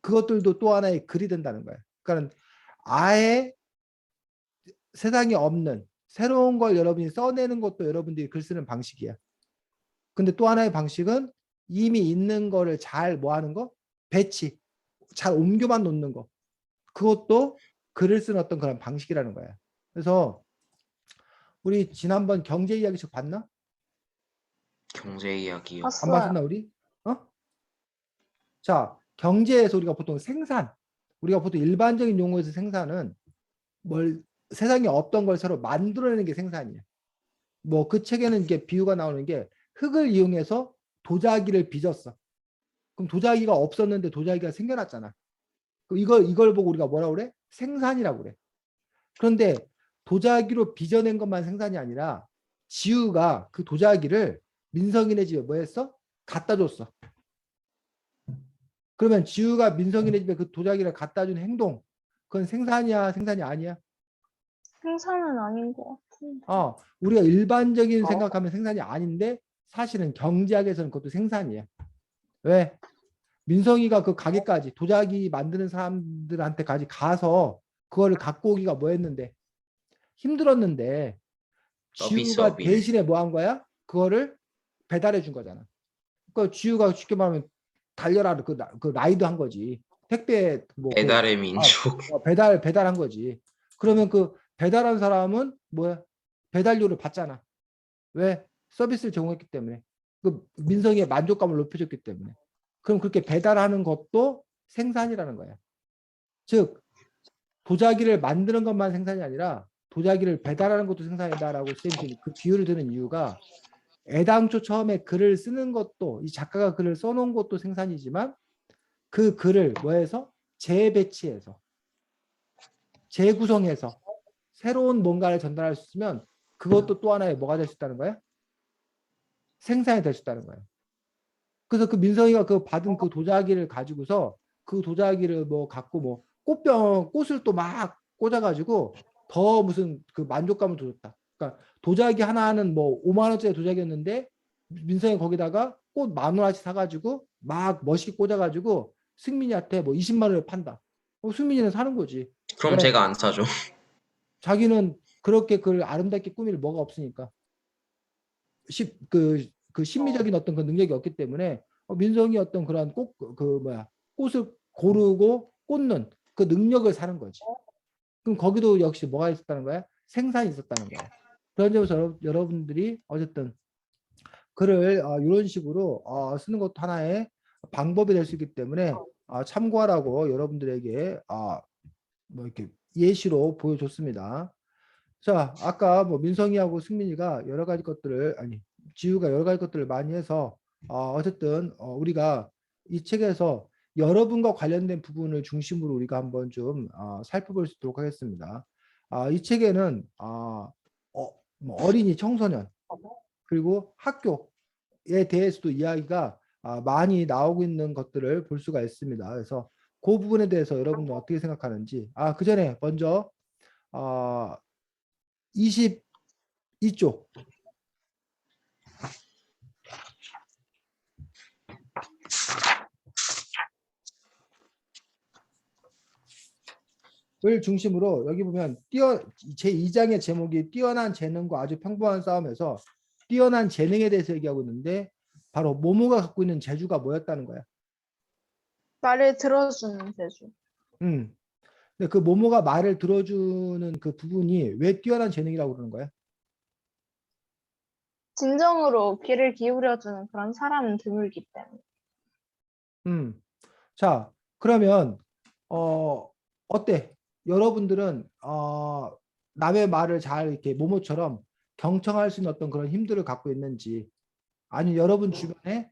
그것들도 또 하나의 글이 된다는 거야. 그러니까 아예 세상에 없는 새로운 걸 여러분이 써내는 것도 여러분들이 글 쓰는 방식이야. 근데 또 하나의 방식은 이미 있는 거를 잘 뭐하는 거? 배치. 잘 옮겨만 놓는 거. 그것도 글을 쓰는 어떤 그런 방식이라는 거야. 그래서 우리 지난번 경제 이야기책 봤나? 경제 이야기요. 안 봤어요. 봤었나 우리? 자, 경제에서 우리가 보통 우리가 보통 일반적인 용어에서 생산은 뭘 세상에 없던 걸 새로 만들어내는 게 생산이야. 뭐 그 책에는 이게 비유가 나오는 게 흙을 이용해서 도자기를 빚었어. 그럼 도자기가 없었는데 도자기가 생겨났잖아. 그럼 이걸 보고 우리가 뭐라고 그래? 생산이라고 그래. 그런데 도자기로 빚어낸 것만 생산이 아니라 지우가 그 도자기를 민성이네 집에 뭐 했어? 갖다 줬어. 그러면 지우가 민성이네 집에 그 도자기를 갖다 준 행동, 그건 생산이야, 생산이 아니야? 생산은 아닌 것 같은데. 우리가 일반적인 생각하면 생산이 아닌데 사실은 경제학에서는 그것도 생산이야. 왜? 민성이가 그 가게까지 도자기 만드는 사람들한테까지 가서 그거를 갖고 오기가 뭐 했는데 힘들었는데 지우가 서비스. 대신에 뭐 한 거야? 그거를 배달해 준 거잖아. 그러니까 지우가 쉽게 말하면 달려라 그 라이드 한 거지. 택배 뭐 배달의 민족. 배달한 거지. 그러면 그 배달한 사람은 뭐야? 배달료를 받잖아. 왜? 서비스를 제공했기 때문에. 그 민성이의 만족감을 높여줬기 때문에. 그럼 그렇게 배달하는 것도 생산이라는 거야. 즉 도자기를 만드는 것만 생산이 아니라 도자기를 배달하는 것도 생산이다라고 쌤이 그 비유를 드는 이유가 애당초 처음에 글을 쓰는 것도 이 작가가 글을 써놓은 것도 생산이지만 그 글을 뭐해서 재배치해서 재구성해서 새로운 뭔가를 전달할 수 있으면 그것도 또 하나의 뭐가 될 수 있다는 거야? 생산이 될 수 있다는 거야. 그래서 그 민성이가 그 받은 그 도자기를 가지고서 그 도자기를 뭐 갖고 뭐 꽃을 또 막 꽂아가지고 더 무슨 그 만족감을 줬다. 그러니까 도자기 하나는 뭐 5만 원짜리 도자기였는데 민성이 거기다가 꽃 10,000원어치 사가지고 막 멋있게 꽂아가지고 승민이한테 뭐 20만 원에 판다. 승민이는 사는 거지. 그럼 왜? 제가 안 사죠. 자기는 그렇게 그걸 아름답게 꾸밀 뭐가 없으니까. 그 심미적인 어떤 그 능력이 없기 때문에 민성이 어떤 그런 꽃을 고르고 꽂는 그 능력을 사는 거지. 그럼 거기도 역시 뭐가 있었다는 거야? 생산이 있었다는 거야. 그런 점에서 여러분들이 어쨌든 글을 이런 식으로 쓰는 것도 하나의 방법이 될 수 있기 때문에 참고하라고 여러분들에게 뭐 이렇게 예시로 보여줬습니다. 자, 아까 뭐 민성이하고 승민이가 여러 가지 것들을 지우가 여러 가지 것들을 많이 해서 어쨌든 우리가 이 책에서 여러분과 관련된 부분을 중심으로 우리가 한번 좀 살펴볼 수 있도록 하겠습니다. 이 책에는 뭐 어린이, 청소년 그리고 학교에 대해서도 이야기가 많이 나오고 있는 것들을 볼 수가 있습니다. 그래서 그 부분에 대해서 여러분들 어떻게 생각하는지 그 전에 먼저 22쪽 을 중심으로 여기 보면 제2장의 제목이 뛰어난 재능과 아주 평범한 싸움에서 뛰어난 재능에 대해서 얘기하고 있는데 바로 모모가 갖고 있는 재주가 뭐였다는 거야. 말을 들어주는 재주. 근데 그 모모가 말을 들어주는 그 부분이 왜 뛰어난 재능이라고 그러는 거야? 진정으로 귀를 기울여주는 그런 사람은 드물기 때문에. 자, 그러면 어때? 여러분들은 남의 말을 잘 이렇게 모모처럼 경청할 수 있는 어떤 그런 힘들을 갖고 있는지, 아니면 여러분 주변에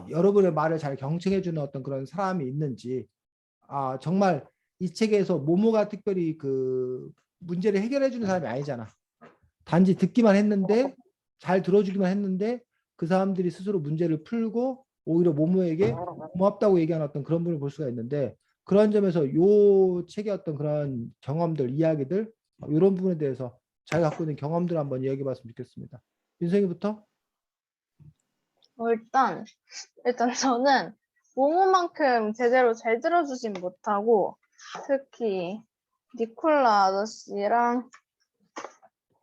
여러분의 말을 잘 경청해 주는 어떤 그런 사람이 있는지, 정말 이 책에서 모모가 특별히 그 문제를 해결해 주는 사람이 아니잖아. 단지 듣기만 했는데, 잘 들어주기만 했는데 그 사람들이 스스로 문제를 풀고 오히려 모모에게 고맙다고 얘기하는 어떤 그런 분을 볼 수가 있는데, 그런 점에서 요 책의 어떤 그런 경험들, 이야기들, 이런 부분에 대해서 자기가 갖고 있는 경험들 한번 이야기해 봤으면 좋겠습니다. 윤성이부터? 일단 저는 모모만큼 제대로 잘 들어주진 못하고, 특히 니콜라 아저씨랑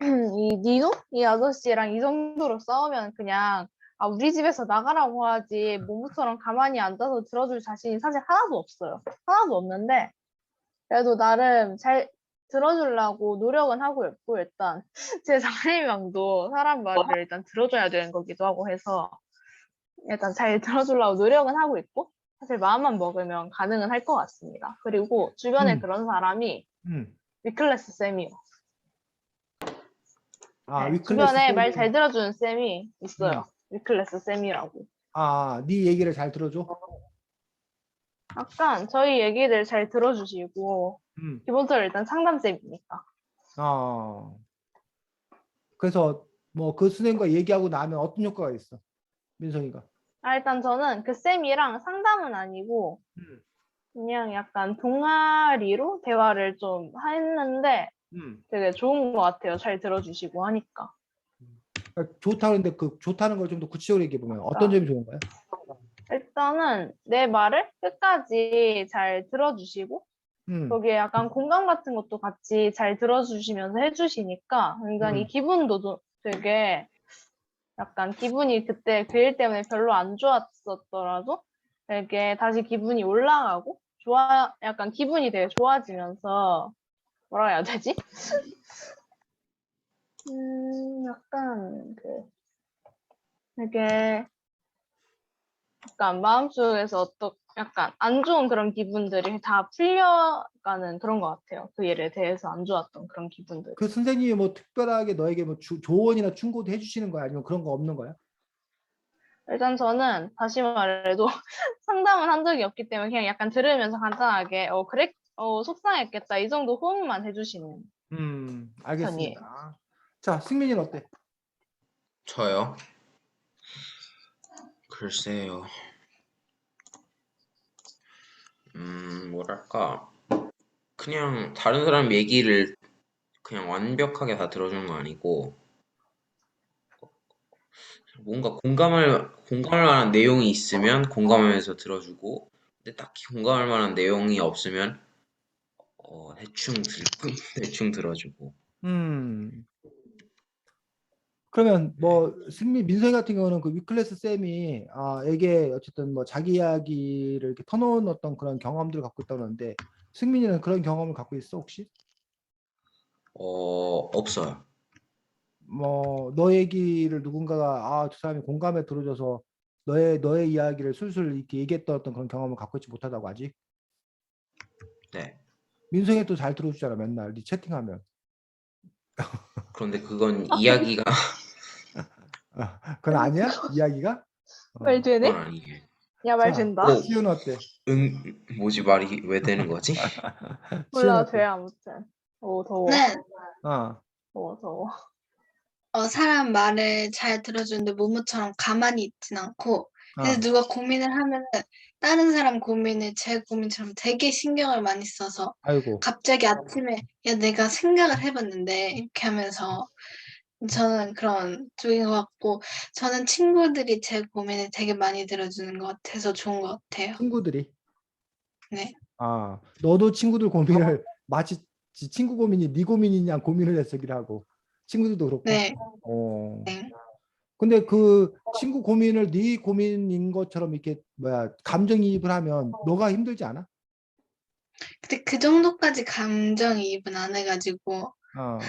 이 니노? 이 아저씨랑 이 정도로 싸우면 그냥 우리 집에서 나가라고 하지 모모처럼 가만히 앉아서 들어줄 자신이 사실 하나도 없어요. 하나도 없는데 그래도 나름 잘 들어주려고 노력은 하고 있고, 일단 제 상대방도 사람 말을 일단 들어줘야 되는 거기도 하고 해서 일단 잘 들어주려고 노력은 하고 있고, 사실 마음만 먹으면 가능은 할 것 같습니다. 그리고 주변에 그런 사람이 음. 위클래스 쌤이요. 네, 위클래스 주변에 말 쌤이- 잘 들어주는 쌤이 있어요. 위클래스 쌤이라고. 네 얘기를 잘 들어줘. 약간 저희 얘기들 잘 들어주시고, 음. 기본적으로 일단 상담쌤이니까. 그래서 뭐 그 선생님과 얘기하고 나면 어떤 효과가 있어? 민성이가. 일단 저는 그 쌤이랑 상담은 아니고 음. 그냥 약간 동아리로 대화를 좀 했는데 되게 좋은 것 같아요. 잘 들어주시고 하니까. 그러니까 좋다는데 그 좋다는 걸 좀 더 구체적으로 얘기해 보면 어떤 점이 좋은 거야? 일단은 내 말을 끝까지 잘 들어주시고, 거기에 약간 공감 같은 것도 같이 잘 들어주시면서 해주시니까 굉장히 기분도 되게 약간 기분이 그때 그 일 때문에 별로 안 좋았었더라도 되게 다시 기분이 올라가고 약간 기분이 되게 좋아지면서 뭐라 해야 되지? 약간 되게 약간 마음속에서 약간 안 좋은 그런 기분들이 다 풀려가는 그런 것 같아요. 그 일에 대해서 안 좋았던 그런 기분들. 그 선생님이 뭐 특별하게 너에게 뭐 조언이나 충고도 해주시는 거야? 아니면 그런 거 없는 거야? 일단 저는 다시 말해도 상담은 한 적이 없기 때문에 그냥 약간 들으면서 간단하게 그래? 속상했겠다 이 정도 호응만 해주시는 편이에요. 알겠습니다. 자, 승민이는 어때? 저요? 글쎄요. 뭐랄까. 그냥 다른 사람 얘기를 그냥 완벽하게 다 들어주는 거 아니고, 뭔가 공감할 만한 내용이 있으면 공감하면서 들어주고, 근데 딱히 공감할 만한 내용이 없으면, 대충 듣고, 대충 들어주고. 음. 그러면 뭐 민성이 같은 경우는 그 위클래스 쌤이 에게 어쨌든 뭐 자기 이야기를 이렇게 터놓은 어떤 그런 경험들을 갖고 있다고 하는데, 승민이는 그런 경험을 갖고 있어 혹시? 없어요. 뭐 너 얘기를 누군가가 저 사람이 공감해 들어줘서 너의 이야기를 술술 이렇게 얘기했던 어떤 그런 경험을 갖고 있지 못하다고 아직. 네. 민성이 또 잘 들어주잖아 맨날 네 채팅하면. 그런데 그건 이야기가 그건 아니야? 이야기가? 말 되네? 그건 아니에요. 야, 말 자, 된다. 오, 시은 어때? 뭐지 말이 왜 되는 거지? 시은 몰라, 어때? 돼, 아무튼. 오, 더워. 네, 어, 더워. 사람 말을 잘 들어주는데 모모처럼 가만히 있진 않고, 그래서 어. 누가 고민을 하면은 다른 사람 고민을 제 고민처럼 되게 신경을 많이 써서 아이고. 갑자기 아침에 야 내가 생각을 해봤는데 이렇게 하면서 저는 그런 쪽인 것 같고 저는 친구들이 제 고민을 되게 많이 들어주는 것 같아서 좋은 것 같아요. 친구들이. 네. 아, 너도 친구들 고민을 마치 친구 고민이 네 고민이냐 고민을 했으기도 하고 친구들도 그렇고. 네. 어. 네. 근데 그 친구 고민을 네 고민인 것처럼 이렇게 뭐야 감정이입을 하면 너가 힘들지 않아? 근데 그 정도까지 감정이입은 안 해가지고 어.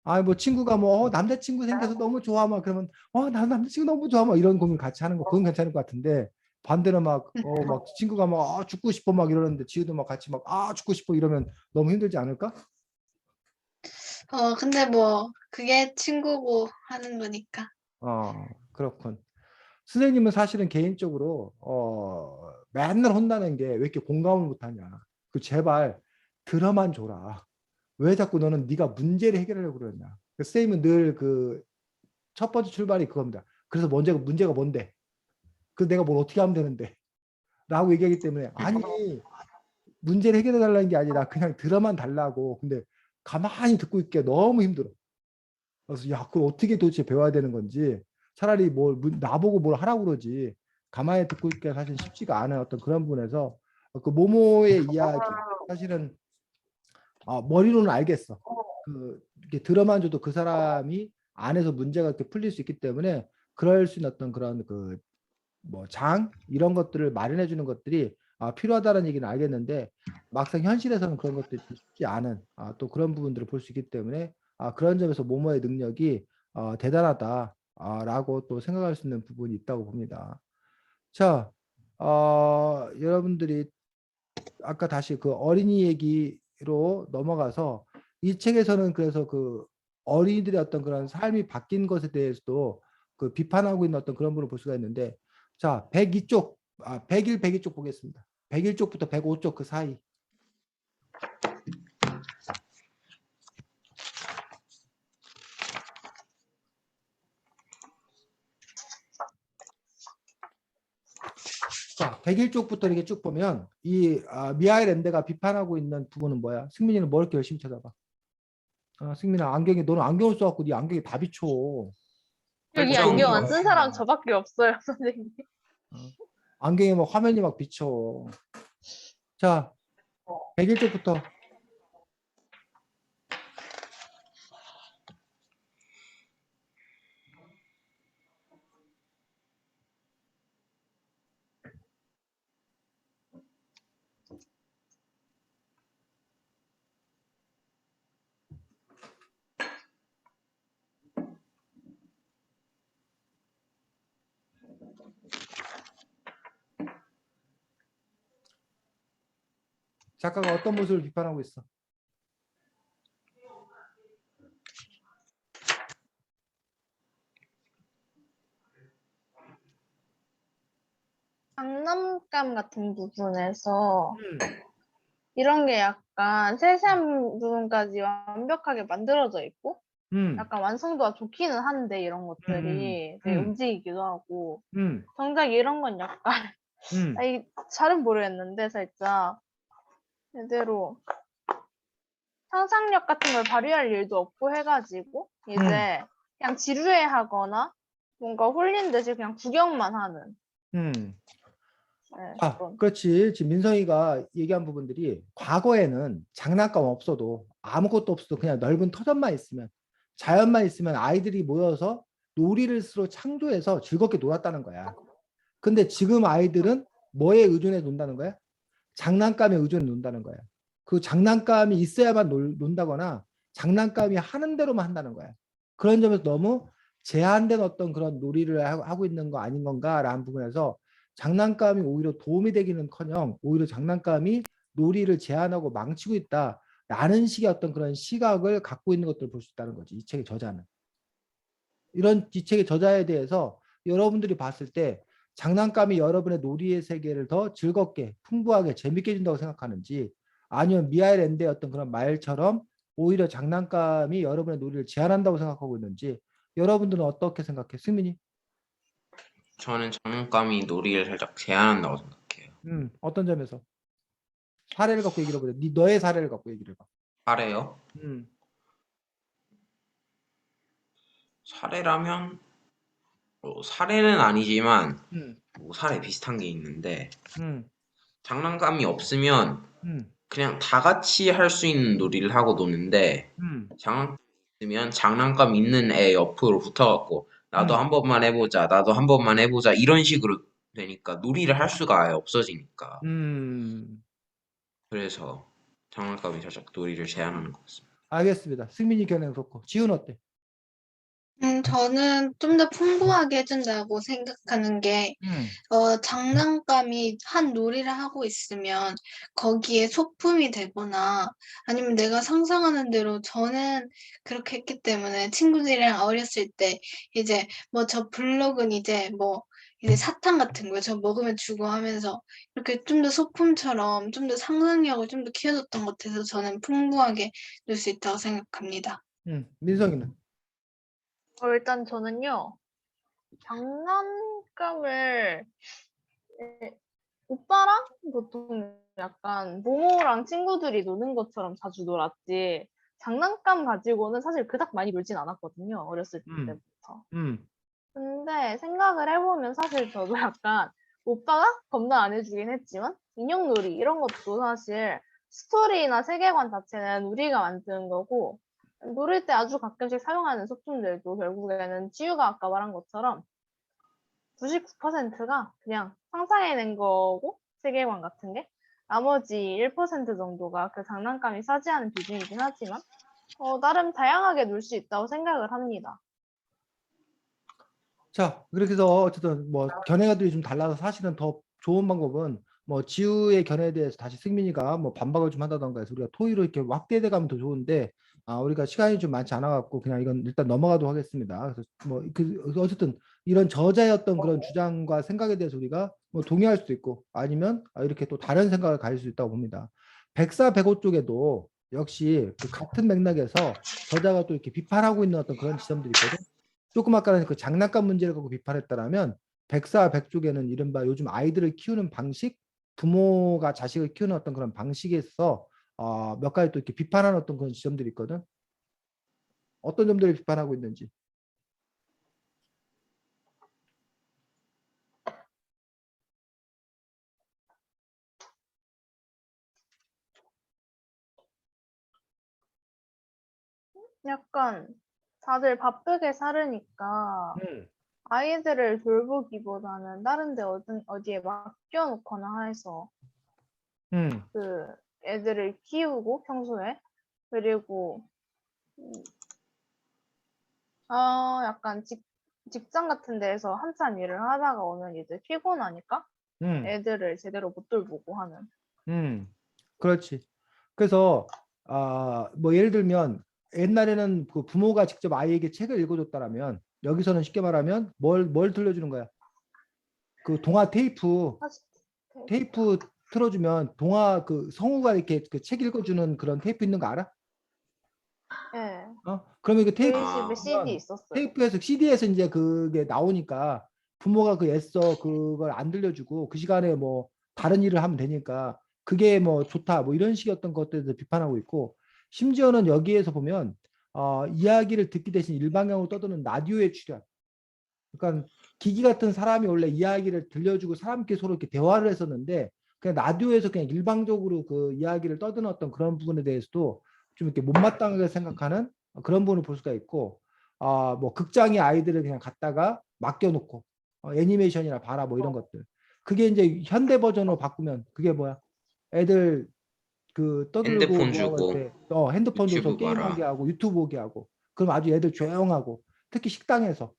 아, 뭐 친구가 뭐 남자친구 생겨서 너무 좋아 막 그러면 나 남자친구 너무 좋아 막 이런 고민 같이 하는 거 그건 괜찮을 것 같은데 반대로 막 친구가 막 죽고 싶어 막 이러는데 지우도 막 같이 막 죽고 싶어 이러면 너무 힘들지 않을까? 근데 뭐 그게 친구고 하는 거니까. 그렇군. 선생님은 사실은 개인적으로 맨날 혼나는 게 왜 이렇게 공감을 못하냐. 그 제발 들어만 줘라. 왜 자꾸 너는 네가 문제를 해결하려고 그러냐. 선생님은 늘 그 첫 번째 출발이 그겁니다. 그래서 문제가 뭔데? 그래서 내가 뭘 어떻게 하면 되는데? 라고 얘기하기 때문에 아니 문제를 해결해 달라는 게 아니라 그냥 들어만 달라고. 근데 가만히 듣고 있기가 너무 힘들어. 그래서 야 그걸 어떻게 도대체 배워야 되는 건지 차라리 나보고 뭘 하라고 그러지 가만히 듣고 있기가 사실 쉽지가 않은 어떤 그런 부분에서 그 모모의 이야기 사실은 머리로는 알겠어. 이렇게 들어만 줘도 그 사람이 안에서 문제가 이렇게 풀릴 수 있기 때문에 그럴 수 있는 어떤 그런 이런 것들을 마련해 주는 것들이 필요하다는 얘기는 알겠는데 막상 현실에서는 그런 것들이 쉽지 않은 또 그런 부분들을 볼 수 있기 때문에 그런 점에서 모모의 능력이 대단하다라고 또 생각할 수 있는 부분이 있다고 봅니다. 자, 여러분들이 아까 다시 그 어린이 얘기로 넘어가서 이 책에서는 그래서 그 어린이들의 어떤 그런 삶이 바뀐 것에 대해서도 그 비판하고 있는 어떤 그런 부분을 볼 수가 있는데 자, 102쪽, 101, 102쪽 보겠습니다. 101쪽부터 105쪽 그 사이. 자, 101쪽부터 이렇게 쭉 보면 이 미하일 엔데가 비판하고 있는 부분은 뭐야? 승민이는 뭐 이렇게 열심히 찾아봐. 승민아, 너는 안경을 써갖고 네 안경이 다 비춰. 여기 설정이 안경 안 쓴 사람 어, 저밖에 없어요, 선생님. 안경에 막 화면이 막 비쳐. 자, 101쪽부터. 작가가 어떤 모습을 비판하고 있어? 장난감 같은 부분에서 음, 이런 게 약간 세세한 부분까지 완벽하게 만들어져 있고 음, 약간 완성도가 좋기는 한데 이런 음, 것들이 되게 음, 움직이기도 하고 음, 정작 이런 건 약간 음, 잘은 모르겠는데 살짝 제대로 상상력 같은 걸 발휘할 일도 없고 해가지고 이제 그냥 지루해하거나 뭔가 홀린 듯이 그냥 구경만 하는 음. 그런. 그렇지. 지금 민성이가 얘기한 부분들이 과거에는 장난감 없어도 아무것도 없어도 그냥 넓은 터전만 있으면 자연만 있으면 아이들이 모여서 놀이를 서로 창조해서 즐겁게 놀았다는 거야. 근데 지금 아이들은 뭐에 의존해 논다는 거야? 장난감에 의존해 논다는 거야. 그 장난감이 있어야만 논다거나 장난감이 하는 대로만 한다는 거야. 그런 점에서 너무 제한된 어떤 그런 놀이를 하고 있는 거 아닌 건가라는 부분에서 장난감이 오히려 도움이 되기는커녕 오히려 장난감이 놀이를 제한하고 망치고 있다라는 식의 어떤 그런 시각을 갖고 있는 것들을 볼 수 있다는 거지. 이 책의 저자는. 이런 이 책의 저자에 대해서 여러분들이 봤을 때 장난감이 여러분의 놀이의 세계를 더 즐겁게 풍부하게 재밌게 해준다고 생각하는지 아니면 미하일 엔데의 어떤 그런 말처럼 오히려 장난감이 여러분의 놀이를 제한한다고 생각하고 있는지 여러분들은 어떻게 생각해? 승민이? 저는 장난감이 놀이를 살짝 제한한다고 생각해요. 어떤 점에서? 사례를 갖고 얘기를 해보자. 너의 사례를 갖고 얘기를 해봐. 사례요? 음, 사례라면 사례는 아니지만 음, 뭐 사례 비슷한 게 있는데 음, 장난감이 없으면 음, 그냥 다 같이 할 수 있는 놀이를 하고 노는데 음, 장난감 있으면 장난감 있는 애 옆으로 붙어갖고 나도 음, 한 번만 해보자, 나도 한 번만 해보자 이런 식으로 되니까 놀이를 할 수가 아예 없어지니까 음. 그래서 장난감이 살짝 놀이를 제한하는 것 같습니다. 알겠습니다. 승민이 견해는 그렇고 지훈 어때? 저는 좀 더 풍부하게 해준다고 생각하는 게, 음, 장난감이 한 놀이를 하고 있으면 거기에 소품이 되거나 아니면 내가 상상하는 대로 저는 그렇게 했기 때문에 친구들이랑 어렸을 때 이제 뭐 저 블록은 이제 뭐 이제 사탕 같은 거 저 먹으면 주고 하면서 이렇게 좀 더 소품처럼 좀 더 상상력을 좀 더 키워줬던 것 같아서 저는 풍부하게 놀 수 있다고 생각합니다. 민성이는? 일단 저는요, 장난감을 오빠랑 보통 약간 모모랑 친구들이 노는 것처럼 자주 놀았지, 장난감 가지고는 사실 그닥 많이 놀진 않았거든요, 어렸을 음, 때부터. 음, 근데 생각을 해보면 사실 저도 약간 오빠가 겁나 안 해주긴 했지만 인형놀이 이런 것도 사실 스토리나 세계관 자체는 우리가 만드는 거고, 놀일 때 아주 가끔씩 사용하는 소품들도 결국에는 지우가 아까 말한 것처럼 99%가 그냥 상상해낸 거고, 세계관 같은 게 나머지 1% 정도가 그 장난감이 차지하는 비중이긴 하지만 나름 다양하게 놀 수 있다고 생각을 합니다. 자, 그렇게 해서 어쨌든 뭐 견해가들이 좀 달라서 사실은 더 좋은 방법은 뭐 지우의 견해에 대해서 다시 승민이가 뭐 반박을 좀 한다던가 해서 우리가 토의로 이렇게 확대돼 가면 더 좋은데 우리가 시간이 좀 많지 않아 갖고 그냥 이건 일단 넘어가도록 하겠습니다. 그래서 뭐 어쨌든 이런 저자의 어떤 그런 주장과 생각에 대해서 우리가 뭐 동의할 수도 있고 아니면 이렇게 또 다른 생각을 가질 수 있다고 봅니다. 백사백오 쪽에도 역시 그 같은 맥락에서 저자가 또 이렇게 비판하고 있는 어떤 그런 지점들이 있거든. 조금 아까 그 장난감 문제를 갖고 비판했다라면 백사백쪽에는 이른바 요즘 아이들을 키우는 방식, 부모가 자식을 키우는 어떤 그런 방식에서 몇 가지 또 이렇게 비판하는 어떤 그런 지점들이 있거든. 어떤 점들을 비판하고 있는지. 약간 다들 바쁘게 살으니까 음, 아이들을 돌보기보다는 다른 데 어디에 맡겨놓거나 해서 음, 그 애들을 키우고 평소에, 그리고 약간 직장 같은 데에서 한참 일을 하다가 오면 이제 피곤하니까 음, 애들을 제대로 못 돌보고 하는. 음. 그렇지. 그래서 뭐 예를 들면 옛날에는 그 부모가 직접 아이에게 책을 읽어줬다라면 여기서는 쉽게 말하면 뭘 들려주는 거야? 그 동화 사실 테이프 틀어주면 동화 그 성우가 이렇게 그 책 읽어주는 그런 테이프 있는 거 알아? 예, 그러면 그 테이프 저희 집에 아, CD 있었어요. 테이프에서 CD에서 이제 그게 나오니까 부모가 그 애써 그걸 안 들려주고 그 시간에 뭐 다른 일을 하면 되니까 그게 뭐 좋다 뭐 이런 식의 어떤 것들에 대해서 비판하고 있고 심지어는 여기에서 보면 이야기를 듣기 대신 일방향으로 떠드는 라디오의 출현. 그러니까 기기 같은 사람이 원래 이야기를 들려주고 사람끼리 서로 이렇게 대화를 했었는데 그냥 라디오에서 그냥 일방적으로 그 이야기를 떠드는 어떤 그런 부분에 대해서도 좀 이렇게 못마땅하게 생각하는 그런 부분을 볼 수가 있고 뭐 극장에 아이들을 그냥 갖다가 맡겨놓고 애니메이션이나 봐라 뭐 이런 것들 그게 이제 현대 버전으로 바꾸면 그게 뭐야 애들 그 떠들고 핸드폰 뭐하고 주고 이렇게 핸드폰 줘서 유튜브 봐라. 게임하게 하고 유튜브 보게 하고 그럼 아주 애들 조용하고 특히 식당에서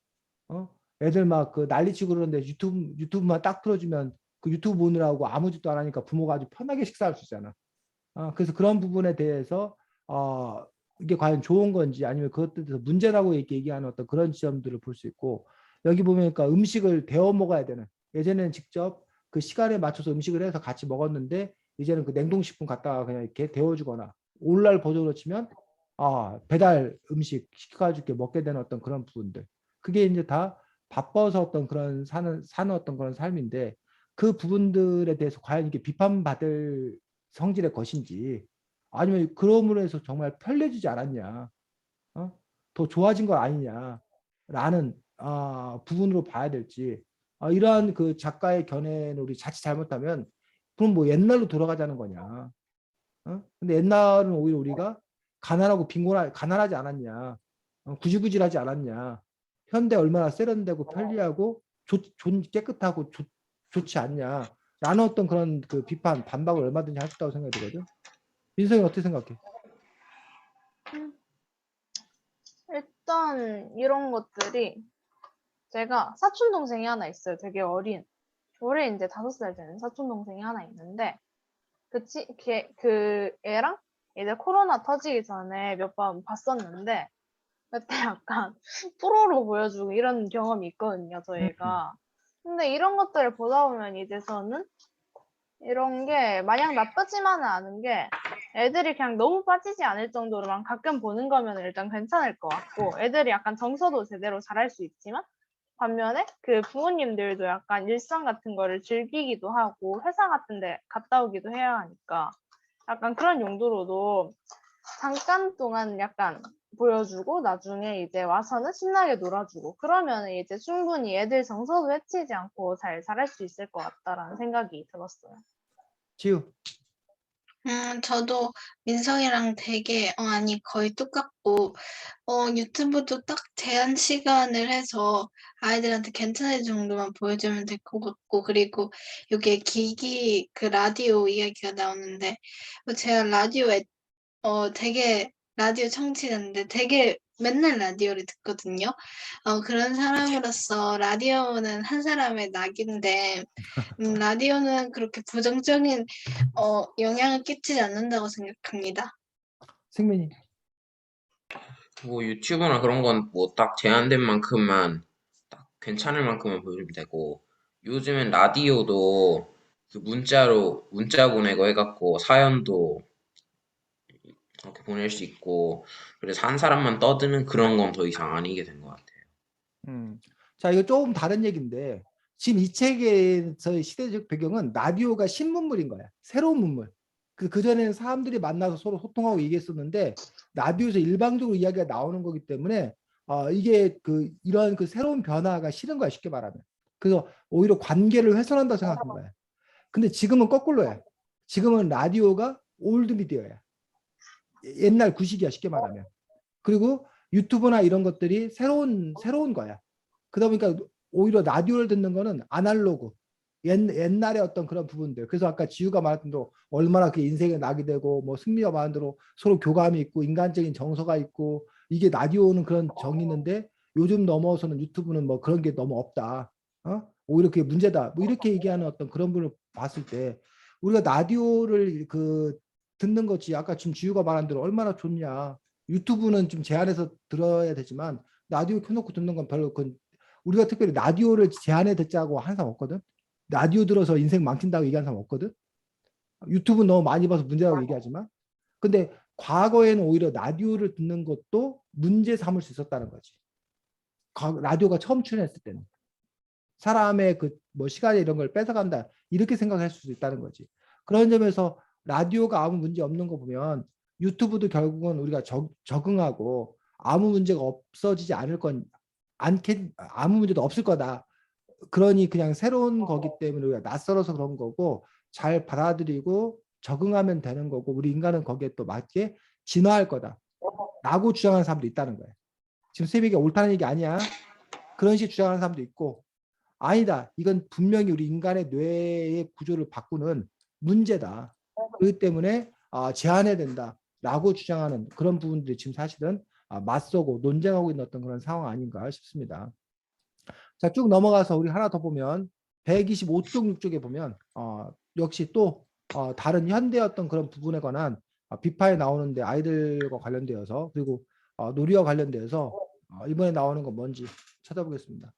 애들 막 그 난리치고 그러는데 유튜브만 딱 틀어주면 그 유튜브 보느라고 아무 짓도 안 하니까 부모가 아주 편하게 식사할 수 있잖아. 그래서 그런 부분에 대해서 이게 과연 좋은 건지 아니면 그것에 대해서 문제라고 얘기하는 어떤 그런 지점들을 볼 수 있고, 여기 보면 그러니까 음식을 데워 먹어야 되는, 예전에는 직접 그 시간에 맞춰서 음식을 해서 같이 먹었는데 이제는 그 냉동식품 갖다가 그냥 이렇게 데워주거나, 오늘날 버전으로 치면 배달 음식 시켜가지고 이렇게 먹게 되는 어떤 그런 부분들, 그게 이제 다 바빠서 어떤 그런 사는 어떤 그런 삶인데, 그 부분들에 대해서 과연 이게 비판받을 성질의 것인지 아니면 그럼으로 해서 정말 편리해지지 않았냐, 더 좋아진 거 아니냐라는 부분으로 봐야 될지, 이러한 그 작가의 견해는 우리 자칫 잘못하면 그럼 뭐 옛날로 돌아가자는 거냐. 근데 옛날은 오히려 우리가 가난하고 가난하지 않았냐, 구질구질하지 않았냐, 현대 얼마나 세련되고 편리하고 깨끗하고 좋지 않냐 라는 어떤 그런 그 비판 반박을 얼마든지 할 수 있다고 생각이 들거든. 민석이 어떻게 생각해? 일단 이런 것들이, 제가 사촌 동생이 하나 있어요. 되게 어린, 올해 이제 5살 되는 사촌 동생이 하나 있는데, 그 애랑 이제 코로나 터지기 전에 몇 번 봤었는데, 그때 약간 프로로 보여주고 이런 경험이 있거든요, 저희가. 근데 이런 것들을 보다 보면 이제서는 이런 게 마냥 나쁘지만은 않은 게, 애들이 그냥 너무 빠지지 않을 정도로만 가끔 보는 거면 일단 괜찮을 것 같고, 애들이 약간 정서도 제대로 잘할 수 있지만, 반면에 그 부모님들도 약간 일상 같은 거를 즐기기도 하고 회사 같은 데 갔다 오기도 해야 하니까 약간 그런 용도로도 잠깐 동안 약간 보여주고 나중에 이제 와서는 신나게 놀아주고, 그러면 이제 충분히 애들 정서도 해치지 않고 잘 자랄 수 있을 것 같다라는 생각이 들었어요. 지우. 저도 민성이랑 되게, 아니, 거의 똑같고, 유튜브도 딱 제한 시간을 해서 아이들한테 괜찮을 정도만 보여주면 될 것 같고, 그리고 여기에 그 라디오 이야기가 나오는데, 제가 되게 라디오 청취자인데 되게 맨날 라디오를 듣거든요. 그런 사람으로서 라디오는 한 사람의 낙인데, 라디오는 그렇게 부정적인 영향을 끼치지 않는다고 생각합니다. 승민이. 뭐 유튜브나 그런 건 뭐 딱 제한된 만큼만 딱 괜찮을 만큼만 보여주면 되고, 요즘엔 라디오도 그 문자 보내고 해갖고 사연도 이렇게 보낼 수 있고, 그래서 한 사람만 떠드는 그런 건 더 이상 아니게 된 것 같아요. 자, 이거 조금 다른 얘기인데, 지금 이 책에서의 시대적 배경은 라디오가 신문물인 거야. 새로운 문물. 그전에는 사람들이 만나서 서로 소통하고 얘기했었는데, 라디오에서 일방적으로 이야기가 나오는 거기 때문에, 이게 이런 그 새로운 변화가 싫은 거야, 쉽게 말하면. 그래서 오히려 관계를 훼손한다고 생각한 거야. 근데 지금은 거꾸로야. 지금은 라디오가 올드 미디어야. 옛날 구식이야, 쉽게 말하면. 그리고 유튜브나 이런 것들이 새로운 거야. 그러다 보니까 오히려 라디오를 듣는 거는 아날로그, 옛날의 어떤 그런 부분들. 그래서 아까 지우가 말했던 대로 얼마나 그 인생에 낙이 되고, 뭐 승리가 말한 대로 서로 교감이 있고 인간적인 정서가 있고, 이게 라디오는 그런 정이 있는데 요즘 넘어서는 유튜브는 뭐 그런 게 너무 없다. 오히려 그게 문제다. 뭐 이렇게 얘기하는 어떤 그런 분을 봤을 때, 우리가 라디오를 듣는 거지. 아까 지금 지우가 말한 대로 얼마나 좋냐. 유튜브는 좀 제한해서 들어야 되지만 라디오 켜놓고 듣는 건 별로, 우리가 특별히 라디오를 제한해 듣자고 하는 사람 없거든. 라디오 들어서 인생 망친다고 얘기하는 사람 없거든. 유튜브 너무 많이 봐서 문제라고 얘기하지만, 근데 과거에는 오히려 라디오를 듣는 것도 문제 삼을 수 있었다는 거지. 라디오가 처음 출연했을 때는 사람의 그 뭐 시간에 이런 걸 뺏어간다 이렇게 생각할 수도 있다는 거지. 그런 점에서 라디오가 아무 문제 없는 거 보면 유튜브도 결국은 우리가 적응하고 아무 문제가 없어지지 않을 건 아무 문제도 없을 거다. 그러니 그냥 새로운 거기 때문에 우리가 낯설어서 그런 거고, 잘 받아들이고 적응하면 되는 거고, 우리 인간은 거기에 또 맞게 진화할 거다라고 주장하는 사람도 있다는 거예요. 지금 세비가 옳다는 얘기 아니야. 그런 식으로 주장하는 사람도 있고, 아니다, 이건 분명히 우리 인간의 뇌의 구조를 바꾸는 문제다. 그렇기 때문에 제한해야 된다라고 주장하는 그런 부분들이 지금 사실은 맞서고 논쟁하고 있는 어떤 그런 상황 아닌가 싶습니다. 자, 쭉 넘어가서 우리 하나 더 보면 125쪽 6쪽에 보면 역시 또 다른 현대 어떤 그런 부분에 관한 비파에 나오는데 아이들과 관련되어서 그리고 놀이와 관련되어서 이번에 나오는 건 뭔지 찾아보겠습니다.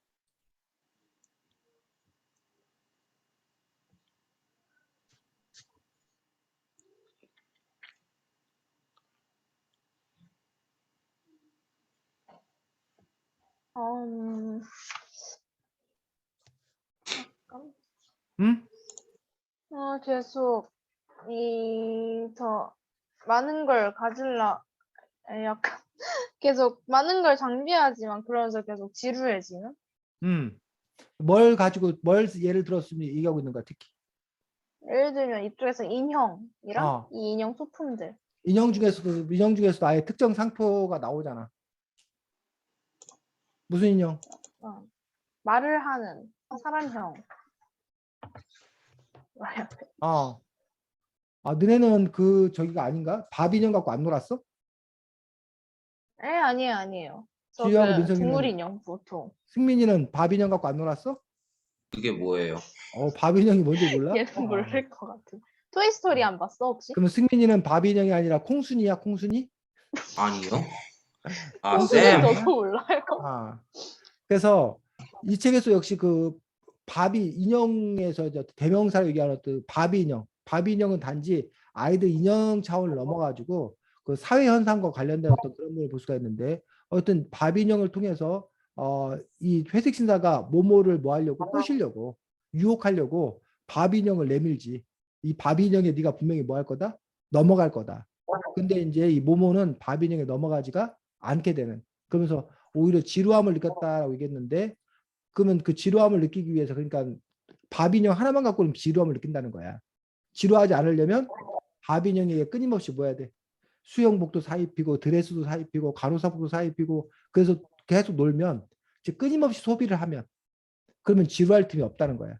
잠깐. 음? 계속 더 많은 걸 약간 계속 많은 걸 장비하지만 그러면서 계속 지루해지는? 뭘 가지고 뭘 예를 들었으면 얘기하고 있는 거야, 특히. 예를 들면 이쪽에서 인형이랑 어, 이 인형 소품들. 인형 중에서도 아예 특정 상표가 나오잖아. 무슨 인형? 어, 말을 하는 사람형. 어. 너네는 그 저기가 아닌가? 밥 인형 갖고 안 놀았어? 아니에요. 저 지유하고 그 동물 민성이는 인형 보통. 승민이는 밥 인형 갖고 안 놀았어? 그게 뭐예요? 밥 인형이 뭔지 몰라? 얘는 모를 것 같아. 토이스토리 안 봤어 혹시? 그러면 승민이는 밥 인형이 아니라 콩순이야, 콩순이? 아니요. 아, 콩순이 쌤. 저도 아니야? 몰라요. 그래서 이 책에서 역시 그 바비 인형에서 이제 대명사를 얘기하는 그 바비 인형. 바비 인형은 단지 아이들 인형 차원을 넘어가지고 그 사회 현상과 관련된 어떤 그런 걸 볼 수가 있는데 어떤 바비 인형을 통해서 이 회색 신사가 모모를 뭐 하려고 꼬시려고 유혹하려고 바비 인형을 내밀지. 이 바비 인형에 네가 분명히 뭐 할 거다? 넘어갈 거다. 근데 이제 이 모모는 바비 인형에 넘어가지가 않게 되는. 그러면서 오히려 지루함을 느꼈다라고 얘기했는데 그러면 그 지루함을 느끼기 위해서 그러니까 밥 인형 하나만 갖고는 지루함을 느낀다는 거야. 지루하지 않으려면 밥 인형에게 끊임없이 뭐 해야 돼? 수영복도 사입히고 드레스도 사입히고 간호사복도 사입히고 그래서 계속 놀면 이제 끊임없이 소비를 하면 그러면 지루할 틈이 없다는 거야.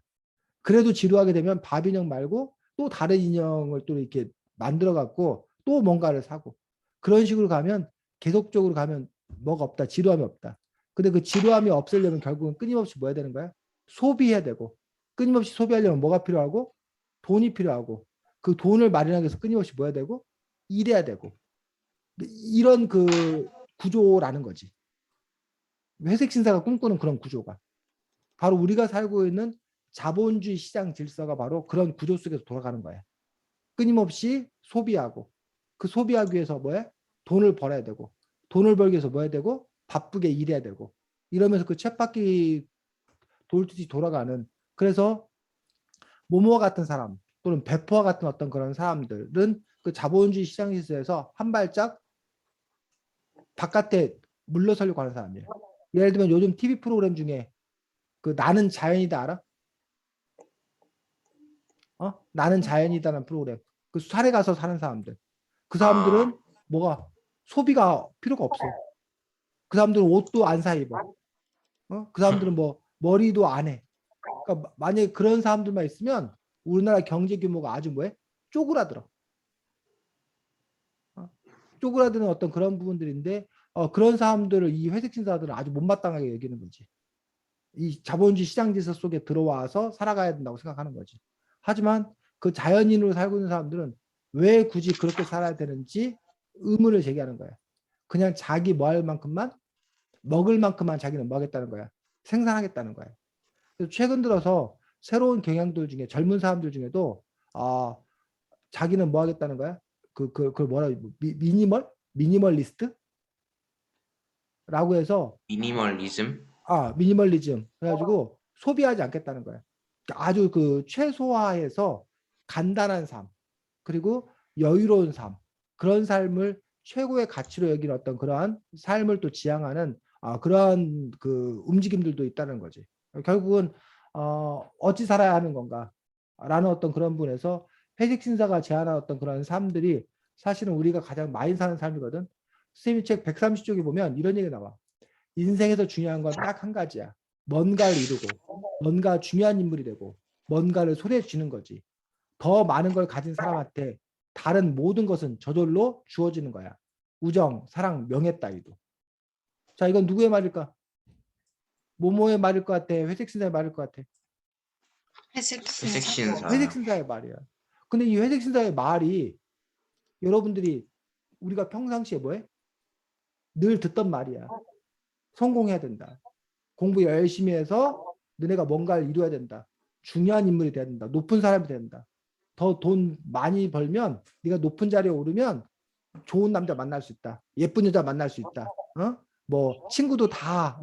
그래도 지루하게 되면 밥 인형 말고 또 다른 인형을 또 이렇게 만들어 갖고 또 뭔가를 사고 그런 식으로 가면 계속적으로 가면 뭐가 없다. 지루함이 없다. 근데 그 지루함이 없으려면 결국은 끊임없이 뭐 해야 되는 거야? 소비해야 되고 끊임없이 소비하려면 뭐가 필요하고 돈이 필요하고 그 돈을 마련하기 위해서 끊임없이 뭐 해야 되고 일해야 되고 이런 그 구조라는 거지. 회색 신사가 꿈꾸는 그런 구조가 바로 우리가 살고 있는 자본주의 시장 질서가 바로 그런 구조 속에서 돌아가는 거야. 끊임없이 소비하고 그 소비하기 위해서 뭐해? 돈을 벌어야 되고 돈을 벌기 위해서 뭐 해야 되고 바쁘게 일해야 되고 이러면서 그 쳇바퀴 돌듯이 돌아가는 그래서 모모와 같은 사람 또는 베퍼와 같은 어떤 그런 사람들은 그 자본주의 시장 질서에서 한 발짝 바깥에 물러서려고 하는 사람이에요. 예를 들면 요즘 TV 프로그램 중에 그 나는 자연이다 알아? 나는 자연이다라는 프로그램. 그 산에 가서 사는 사람들. 그 아, 사람들은 뭐가 소비가 필요가 없어. 그 사람들은 옷도 안 사 입어. 그 사람들은 뭐 머리도 안 해. 그러니까 만약에 그런 사람들만 있으면 우리나라 경제 규모가 아주 뭐해? 쪼그라들어. 쪼그라드는 어떤 그런 부분들인데 그런 사람들을 이 회색 신사들은 아주 못마땅하게 여기는 거지. 이 자본주의 시장 질서 속에 들어와서 살아가야 된다고 생각하는 거지. 하지만 그 자연인으로 살고 있는 사람들은 왜 굳이 그렇게 살아야 되는지 의문을 제기하는 거야. 그냥 자기 뭐 할 만큼만 먹을 만큼만 자기는 뭐 하겠다는 거야. 생산하겠다는 거야. 그래서 최근 들어서 새로운 경향들 중에 젊은 사람들 중에도 자기는 뭐 하겠다는 거야? 그 뭐라 미니멀리스트라고 해서 미니멀리즘? 미니멀리즘 그래가지고 소비하지 않겠다는 거야. 아주 그 최소화해서 간단한 삶 그리고 여유로운 삶 그런 삶을 최고의 가치로 여기는 어떤 그러한 삶을 또 지향하는 그러한 그 움직임들도 있다는 거지. 결국은 어찌 살아야 하는 건가라는 어떤 그런 분에서 회식 신사가 제안한 어떤 그런 삶들이 사실은 우리가 가장 많이 사는 삶이거든. 스테미 책 130쪽에 보면 이런 얘기 나와. 인생에서 중요한 건 딱 한 가지야. 뭔가를 이루고 뭔가 중요한 인물이 되고 뭔가를 손에 쥐는 거지. 더 많은 걸 가진 사람한테 다른 모든 것은 저절로 주어지는 거야. 우정, 사랑, 명예 따위도. 자, 이건 누구의 말일까? 뭐뭐의 말일 것 같아? 회색 신사의 말일 것 같아? 회색 회색 신사. 신사. 회색 신사의 말이야. 근데 이 회색 신사의 말이 여러분들이 우리가 평상시에 뭐해? 늘 듣던 말이야. 성공해야 된다. 공부 열심히 해서 너네가 뭔가를 이루어야 된다. 중요한 인물이 돼야 된다. 높은 사람이 돼야 된다. 더 돈 많이 벌면 네가 높은 자리에 오르면 좋은 남자 만날 수 있다. 예쁜 여자 만날 수 있다. 뭐 친구도 다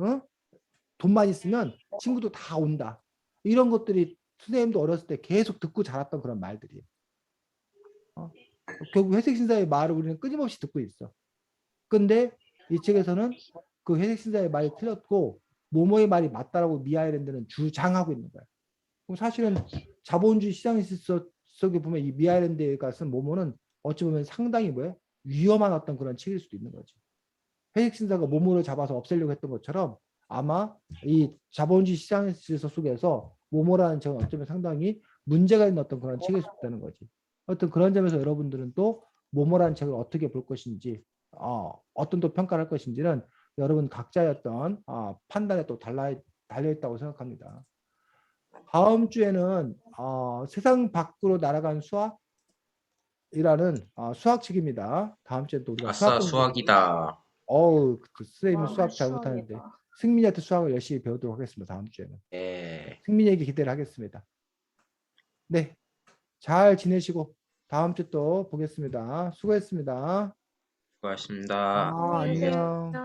돈만 있으면 친구도 다 온다. 이런 것들이 선생님도 어렸을 때 계속 듣고 자랐던 그런 말들이에요. 결국 회색 신사의 말을 우리는 끊임없이 듣고 있어. 근데 이 책에서는 그 회색 신사의 말이 틀렸고 모모의 말이 맞다라고 미아일랜드는 주장하고 있는 거야. 그럼 사실은 자본주의 시장 속에 보면 이 미아일랜드가 쓴 모모는 어찌 보면 상당히 뭐야? 위험한 어떤 그런 책일 수도 있는 거지. 회색 신사가 모모를 잡아서 없애려고 했던 것처럼 아마 이 자본주의 시장 질서 속에서 모모라는 책은 어쩌면 상당히 문제가 있는 어떤 그런 책일 수 있다는 거지. 어떤 그런 점에서 여러분들은 또 모모라는 책을 어떻게 볼 것인지 어떤 또 평가를 할 것인지는 여러분 각자의 어떤 판단에 또 달려있다고 생각합니다. 다음 주에는 세상 밖으로 날아간 수학이라는 수학책입니다. 다음 주에 또 우리가 수학 아싸, 공부. 수학이다. 그 선생님은 수학 잘 못하는데 수학이다. 승민이한테 수학을 열심히 배우도록 하겠습니다. 다음 주에는 예. 승민이에게 기대를 하겠습니다. 네, 잘 지내시고 다음 주 또 보겠습니다. 수고했습니다. 수고하셨습니다. 안녕히 안녕. 계세요.